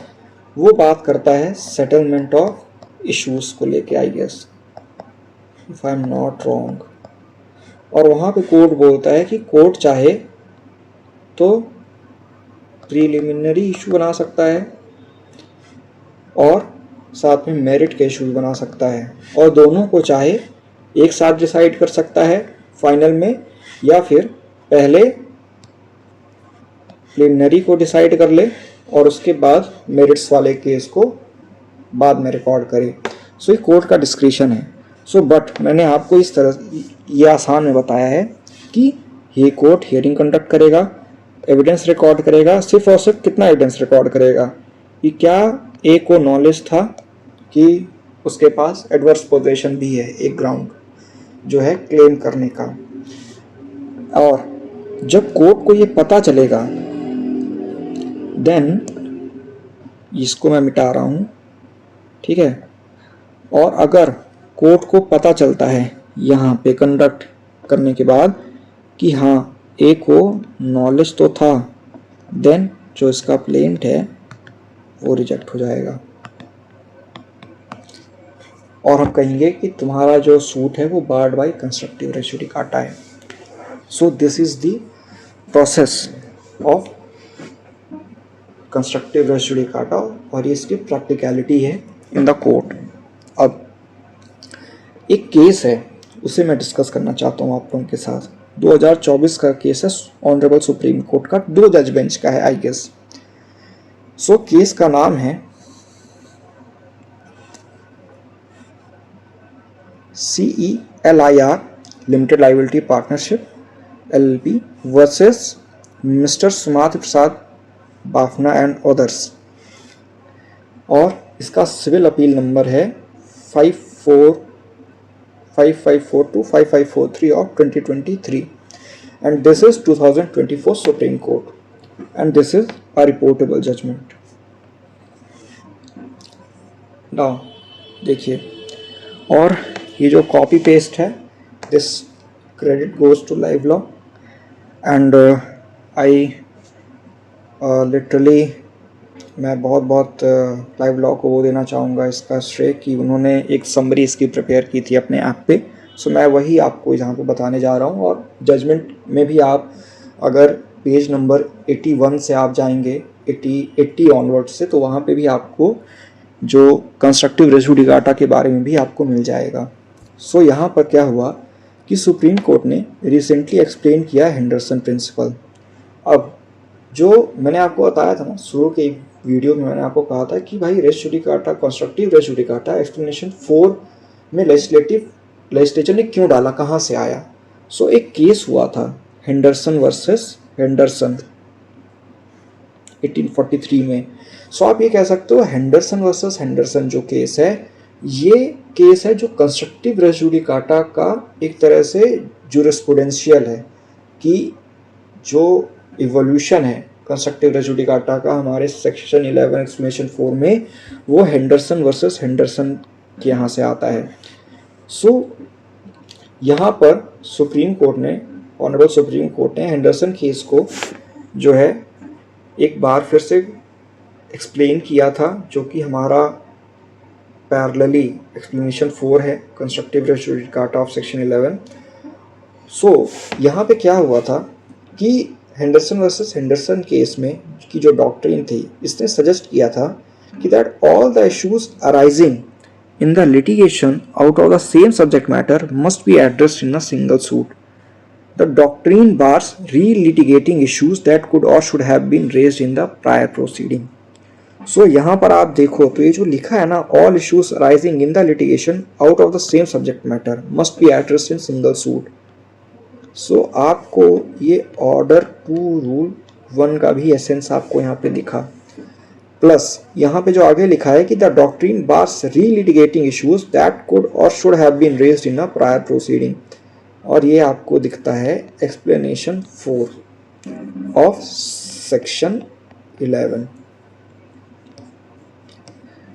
वो बात करता है सेटलमेंट ऑफ इश्यूज को लेके, I guess if I am not wrong. और वहाँ पे कोर्ट बोलता है कि कोर्ट चाहे तो प्रीलिमिनरी इशू बना सकता है और साथ में मेरिट के इशूज बना सकता है, और दोनों को चाहे एक साथ डिसाइड कर सकता है फाइनल में, या फिर पहले प्रीलिमिनरी को डिसाइड कर ले और उसके बाद मेरिट्स वाले केस को बाद में रिकॉर्ड करे। सो ये कोर्ट का डिस्क्रिशन है। सो बट मैंने आपको इस तरह ये आसान में बताया है कि ये कोर्ट हियरिंग कंडक्ट करेगा, एविडेंस रिकॉर्ड करेगा, सिर्फ और सिर्फ कितना एविडेंस रिकॉर्ड करेगा कि क्या ए को नॉलेज था कि उसके पास एडवर्स पोजीशन भी है, एक ग्राउंड जो है क्लेम करने का। और जब कोर्ट को ये पता चलेगा, देन इसको मैं मिटा रहा हूँ, ठीक है, और अगर कोर्ट को पता चलता है यहाँ पे कंडक्ट करने के बाद कि हाँ ए को नॉलेज तो था, देन जो इसका प्लेंट है वो रिजेक्ट हो जाएगा और हम कहेंगे कि तुम्हारा जो सूट है वो barred by constructive res judicata है। So this is the process of constructive res judicata और ये इसकी प्रैक्टिकलिटी है इन द कोर्ट। अब एक केस है, उसे मैं डिस्कस करना चाहता हूँ आप लोगों के साथ। 2024 का केस है, ऑनरेबल सुप्रीम कोर्ट का, 2 जज बेंच का है, आई गेस। सो केस का नाम है CELIR limited liability partnership LLP versus mister Sumatra Prasad Bafna and others, और इसका सिविल अपील नंबर है 5542 5543 of 2023, and this is 2024 Supreme Court, and this is a reportable judgment. Now देखिए, और ये जो कॉपी पेस्ट है, this credit goes to Live Law, and I literally मैं बहुत लाइव लॉ को वो देना चाहूँगा इसका श्रेय कि उन्होंने एक समरी इसकी प्रिपेयर की थी अपने ऐप पे, सो मैं वही आपको यहाँ पे बताने जा रहा हूँ। और जजमेंट में भी आप अगर पेज नंबर 81 से आप जाएंगे 80 ऑनवर्ड से, तो वहाँ पे भी आपको जो कंस्ट्रक्टिव रेज़ जुडिकाटा के बारे में भी आपको मिल जाएगा। सो यहाँ पर क्या हुआ कि सुप्रीम कोर्ट ने रिसेंटली एक्सप्लेन किया हेंडरसन प्रिंसिपल। अब जो मैंने आपको बताया था ना शुरू के वीडियो में, मैंने आपको कहा था कि भाई res judicata, constructive res judicata explanation 4 में लेजिस्लेचर ने क्यों डाला, कहाँ से आया। सो एक केस हुआ था हेंडरसन वर्सेस हेंडरसन 1843 में। सो आप ये कह सकते हो हेंडरसन वर्सेस हेंडरसन जो केस है, ये केस है जो कंस्ट्रक्टिव रेस जुडिकाटा का एक तरह से जूरिस्प्रूडेंशियल है कि जो इवोल्यूशन है कंस्ट्रक्टिव रेस जुडिकाटा का हमारे सेक्शन 11 एक्सप्लेनेशन 4 में, वो हेंडरसन वर्सेस हेंडरसन के यहाँ से आता है। सो यहाँ पर सुप्रीम कोर्ट ने, ऑनरेबल सुप्रीम कोर्ट ने हेंडरसन केस को जो है एक बार फिर से एक्सप्लेन किया था, जो कि हमारा पैरेलली एक्सप्लेनेशन 4 है constructive res judicata of section 11। So यहाँ पे क्या हुआ था कि हेंडरसन वर्सेस हेंडरसन केस में की जो डॉक्ट्रिन थी, इसने सजेस्ट किया था कि that all the issues arising in the litigation out of the same subject matter must be addressed in a single suit. The doctrine bars relitigating issues that could और should have been raised in the prior proceeding. So यहाँ पर आप देखो तो ये जो लिखा है ना, all issues arising in the litigation out of the same subject matter must be addressed in single suit. So आपको ये ऑर्डर 2 रूल 1 का भी एसेंस आपको यहाँ पे दिखा, प्लस यहाँ पे जो आगे लिखा है कि the doctrine bars relitigating issues that could और should have been raised in a prior proceeding, और ये आपको दिखता है एक्सप्लेनेशन 4 ऑफ सेक्शन 11।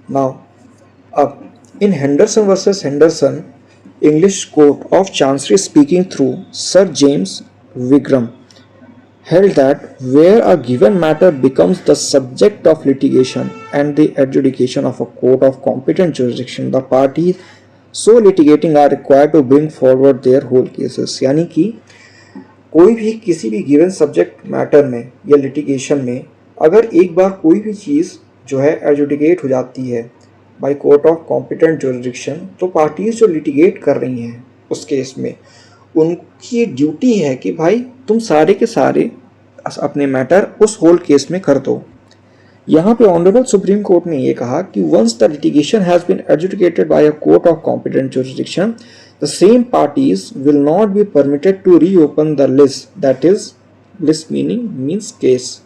नाउ अब in Henderson versus Henderson, English Court of Chancery speaking through Sir James Wigram held that where a given matter becomes the subject of litigation and the adjudication of a court of competent jurisdiction, the parties so litigating are required to bring forward their whole cases। यानी कि कोई भी किसी भी given subject matter में या litigation में अगर एक बार कोई भी चीज़ जो है एडजुडिकेट हो जाती है by court of competent jurisdiction, तो पार्टीज जो लिटिगेट कर रही हैं उस केस में, उनकी ड्यूटी है कि भाई तुम सारे के सारे अपने मैटर उस होल केस में कर दो। यहाँ पे ऑनरेबल सुप्रीम कोर्ट ने ये कहा कि once the litigation has been adjudicated by a court of competent jurisdiction, the same parties will not be permitted to reopen the list, that is list means case,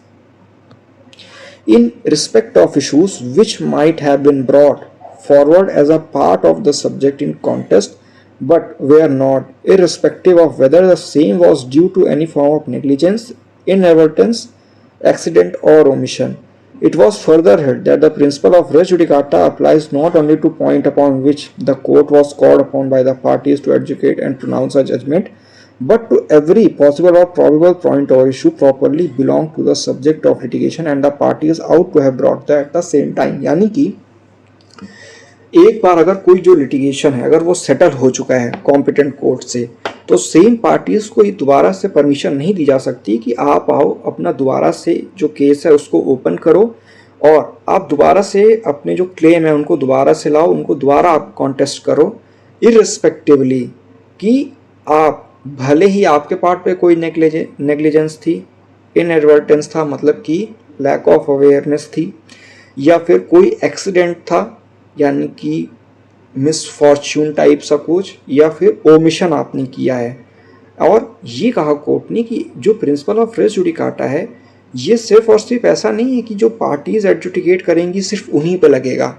in respect of issues which might have been brought forward as a part of the subject in contest but were not, irrespective of whether the same was due to any form of negligence, inadvertence, accident or omission. It was further held that the principle of res judicata applies not only to point upon which the court was called upon by the parties to adjudicate and pronounce a judgment, but to every possible or probable point or issue properly belong to the subject of litigation and the parties out to have brought that at the same time। यानी कि एक बार अगर कोई जो litigation है अगर वो settle हो चुका है कॉम्पिटेंट कोर्ट से, तो सेम पार्टीज को ये दोबारा से परमिशन नहीं दी जा सकती कि आप आओ अपना दोबारा से जो केस है उसको ओपन करो और आप दोबारा से अपने जो क्लेम है उनको दोबारा से लाओ, उनको दोबारा आप कॉन्टेस्ट करो, इररिस्पेक्टिवली कि आप भले ही आपके पार्ट पे कोई नेग्लिजेंस थी, इनएडवर्टेंस था मतलब कि लैक ऑफ अवेयरनेस थी, या फिर कोई एक्सीडेंट था यानी कि मिसफॉर्च्यून टाइप सा कुछ, या फिर ओमिशन आपने किया है। और ये कहा कोर्ट ने कि जो प्रिंसिपल ऑफ रेस जुडिकाटा है ये सिर्फ और सिर्फ ऐसा नहीं है कि जो पार्टीज एडजुडिकेट करेंगी सिर्फ उन्हीं पे लगेगा,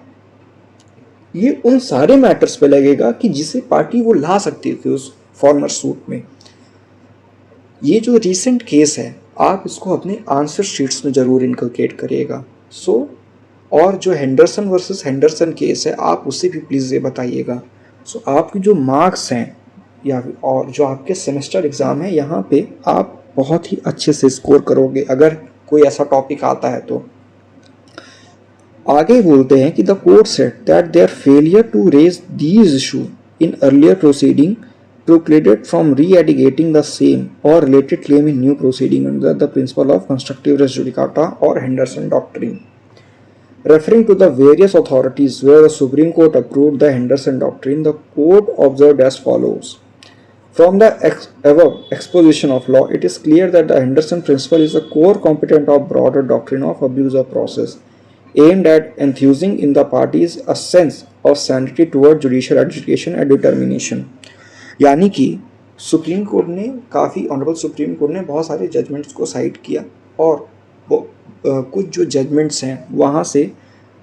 ये उन सारे मैटर्स पे लगेगा कि जिसे पार्टी वो ला सकती थी उस फॉर्मर सूट में। ये जो रीसेंट केस है आप इसको अपने आंसर शीट्स में ज़रूर इनकलकेट करिएगा। और जो हेंडरसन वर्सेस हेंडरसन केस है आप उससे भी प्लीज़ ये बताइएगा। आपके जो मार्क्स हैं या और जो आपके सेमेस्टर एग्ज़ाम है यहाँ पे आप बहुत ही अच्छे से स्कोर करोगे अगर कोई ऐसा टॉपिक आता है तो। आगे बोलते हैं कि the court said that their failure to raise these issue in earlier proceeding precluded from re-litigating the same or related claim in new proceeding under the principle of constructive res judicata or Henderson doctrine. Referring to the various authorities where the Supreme Court approved the Henderson doctrine, the court observed as follows. From the above exposition of law, it is clear that the Henderson principle is the core component of broader doctrine of abuse of process, aimed at enthusing in the parties a sense of sanity toward judicial adjudication and determination. यानी कि supreme court ने honourable supreme court ने बहुत सारे judgements को site किया और वो कुछ जो जजमेंट्स हैं वहाँ से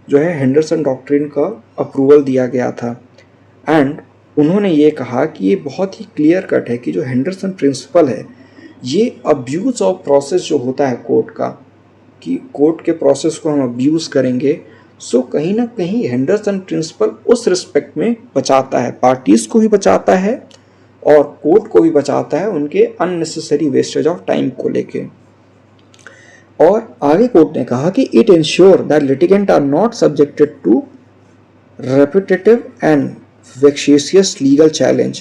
जो है हेंडरसन डॉक्ट्रिन का अप्रूवल दिया गया था। एंड उन्होंने ये कहा कि ये बहुत ही क्लियर कट है कि जो हेंडरसन प्रिंसिपल है ये अब्यूज़ ऑफ प्रोसेस जो होता है कोर्ट का, कि कोर्ट के प्रोसेस को हम अब्यूज़ करेंगे, सो कहीं ना कहीं हेंडरसन प्रिंसिपल उस रिस्पेक्ट में बचाता है, पार्टीज़ को भी बचाता है और कोर्ट को भी बचाता है उनके अननेसेसरी वेस्टेज ऑफ टाइम को लेके। और आगे कोर्ट ने कहा कि it ensure that litigant are not subjected to repetitive and vexatious legal challenge,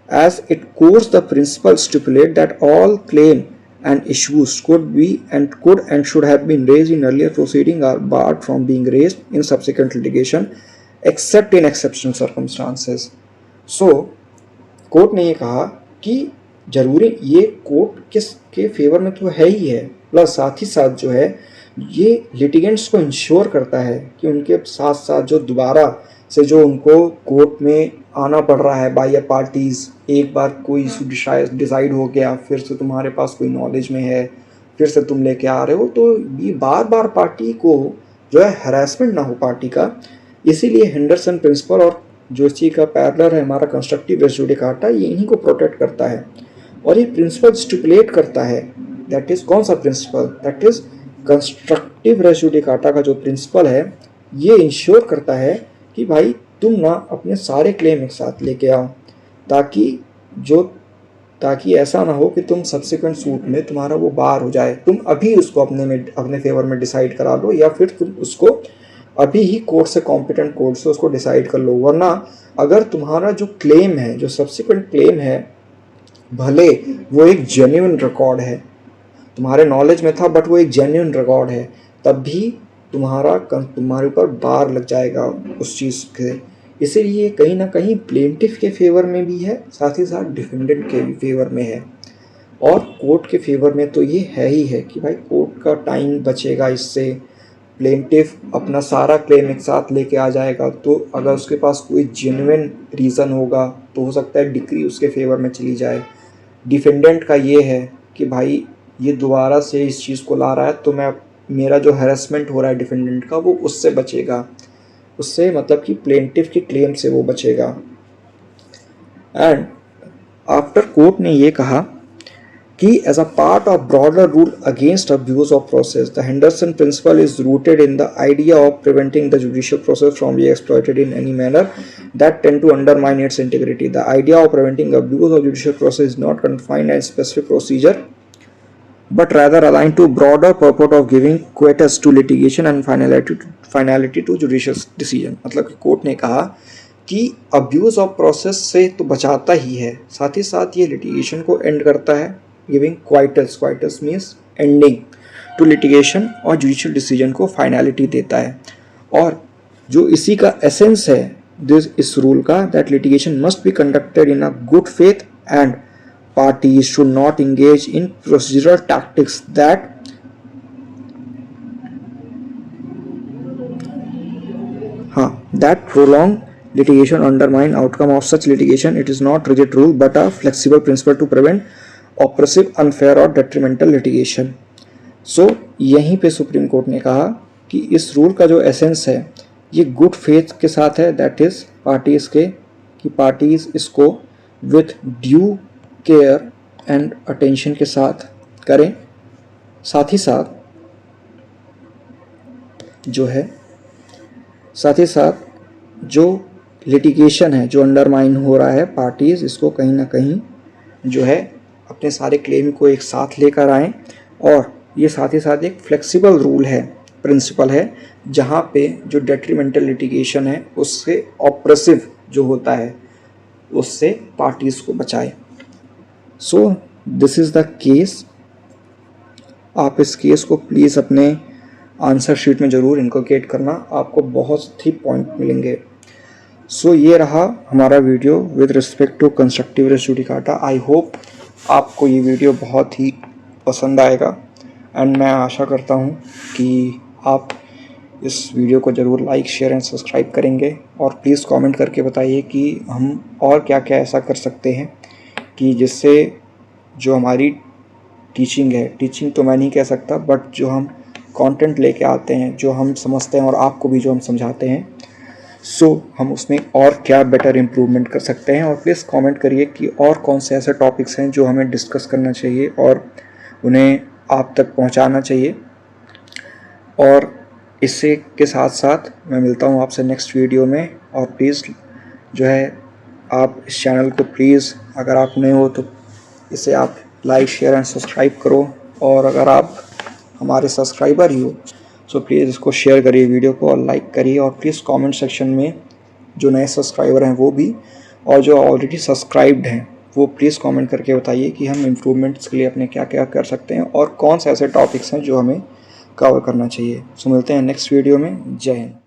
as it courts the principle stipulate that all claim and issues could and should have been raised in earlier proceeding are barred from being raised in subsequent litigation except in exceptional circumstances. So court ने ये कहा कि जरूरी ये court किसके favour में तो है ही है, प्लस साथ ही साथ जो है ये लिटिगेंट्स को इंश्योर करता है कि उनके साथ साथ जो दोबारा से जो उनको कोर्ट में आना पड़ रहा है बाय पार्टीज़, एक बार कोई इशू डिसाइड हो गया, फिर से तुम्हारे पास कोई नॉलेज में है, फिर से तुम लेके आ रहे हो, तो ये बार बार पार्टी को जो है हरासमेंट ना हो पार्टी का। इसीलिए हेंडरसन प्रिंसिपल और जो इसी का पैरेलल है हमारा कंस्ट्रक्टिव रेस जुडिकाटा, ये इन्हीं को प्रोटेक्ट करता है। और ये प्रिंसिपल स्टिपुलेट करता है, दैट इज़ कौन सा principle, that is constructive res judicata का जो प्रिंसिपल है ये इंश्योर करता है कि भाई तुम ना अपने सारे क्लेम एक साथ लेके आओ, ताकि ऐसा ना हो कि तुम सब्सिक्वेंट सूट में तुम्हारा वो बार हो जाए, तुम अभी उसको अपने फेवर में डिसाइड करा लो या फिर तुम उसको अभी ही कोर्ट से कॉम्पिटेंट कोर्ट से उसको डिसाइड कर लो। वरना अगर तुम्हारा जो क्लेम है, जो सब्सिक्वेंट क्लेम है, भले वो एक जेन्युइन रिकॉर्ड है, तुम्हारे नॉलेज में था बट वो एक जेन्युइन रिकॉर्ड है, तब भी तुम्हारे ऊपर बार लग जाएगा उस चीज़ के। इसीलिए कहीं ना कहीं प्लेंटिफ के फेवर में भी है, साथ ही साथ डिफेंडेंट के भी फेवर में है, और कोर्ट के फेवर में तो ये है ही है कि भाई कोर्ट का टाइम बचेगा इससे, प्लेंटिफ अपना सारा क्लेम एक साथ लेके आ जाएगा, तो अगर उसके पास कोई जेन्युइन रीज़न होगा तो हो सकता है डिक्री उसके फेवर में चली जाए। डिफेंडेंट का ये है कि भाई ये दोबारा से इस चीज़ को ला रहा है तो मेरा जो हैरेसमेंट हो रहा है डिफेंडेंट का वो उससे बचेगा, उससे मतलब कि प्लेंटिफ की क्लेम से वो बचेगा। एंड आफ्टर कोर्ट ने ये कहा कि as a part of broader rule against abuse of process, the Henderson principle is rooted in the idea of preventing the judicial process from being exploited in any manner that tend to undermine its integrity. The idea of preventing abuse of judicial process is not confined to specific procedure, but rather aligned to broader purpose of giving quietus to litigation and finality to judicial decision. मतलब कि court ने कहा कि abuse of process से तो बचाता ही है, साथ ही साथ ये लिटिगेशन को एंड करता है, giving quietus means ending to litigation, और जुडिशियल डिसीजन को फाइनलिटी देता है। और जो इसी का एसेंस है इस रूल का, that litigation must be conducted in a good faith and parties should not engage in procedural tactics that prolong litigation, undermine outcome of such litigation. It is not rigid rule but a flexible principle to prevent oppressive, unfair और detrimental litigation. So यहीं पे supreme court ने कहा कि इस rule का जो essence है ये गुड फेथ के साथ है, दैट इज पार्टीज इसको with due care and attention के साथ करें। साथ ही साथ जो लिटिगेशन है जो अंडरमाइन हो रहा है, पार्टीज इसको कहीं ना कहीं जो है अपने सारे क्लेम को एक साथ लेकर आएँ, और ये साथ ही साथ एक फ्लेक्सिबल रूल है, प्रिंसिपल है, जहाँ पे जो डेट्रीमेंटल लिटिगेशन है उससे ऑप्रेसिव जो होता है उससे पार्टीज़ को बचाए। So this is the case. आप इस केस को प्लीज़ अपने आंसर शीट में ज़रूर इनकलकेट करना, आपको बहुत ही पॉइंट मिलेंगे। सो ये रहा हमारा video with respect to constructive res judicata। I hope आपको ये वीडियो बहुत ही पसंद आएगा एंड मैं आशा करता हूँ कि आप इस वीडियो को ज़रूर लाइक, शेयर एंड सब्सक्राइब करेंगे और प्लीज़ कमेंट करके बताइए कि हम और क्या क्या ऐसा कर सकते हैं कि जिससे जो हमारी टीचिंग है, टीचिंग तो मैं नहीं कह सकता, बट जो हम कंटेंट लेके आते हैं, जो हम समझते हैं और आपको भी जो हम समझाते हैं, सो हम उसमें और क्या बेटर इम्प्रूवमेंट कर सकते हैं। और प्लीज़ कमेंट करिए कि और कौन से ऐसे टॉपिक्स हैं जो हमें डिस्कस करना चाहिए और उन्हें आप तक पहुंचाना चाहिए। और इससे के साथ साथ मैं मिलता हूं आपसे नेक्स्ट वीडियो में। और प्लीज़ जो है आप इस चैनल को प्लीज़, अगर आप नए हो तो इसे आप लाइक, शेयर एंड सब्सक्राइब करो, और अगर आप हमारे सब्सक्राइबर ही हो सो प्लीज़ इसको शेयर करिए वीडियो को और लाइक करिए। और प्लीज़ कमेंट सेक्शन में जो नए सब्सक्राइबर हैं वो भी, और जो ऑलरेडी सब्सक्राइब्ड हैं वो प्लीज़ कमेंट करके बताइए कि हम इम्प्रूवमेंट्स के लिए अपने क्या क्या कर सकते हैं और कौन से ऐसे टॉपिक्स हैं जो हमें कवर करना चाहिए। सो मिलते हैं नेक्स्ट वीडियो में। जय हिंद।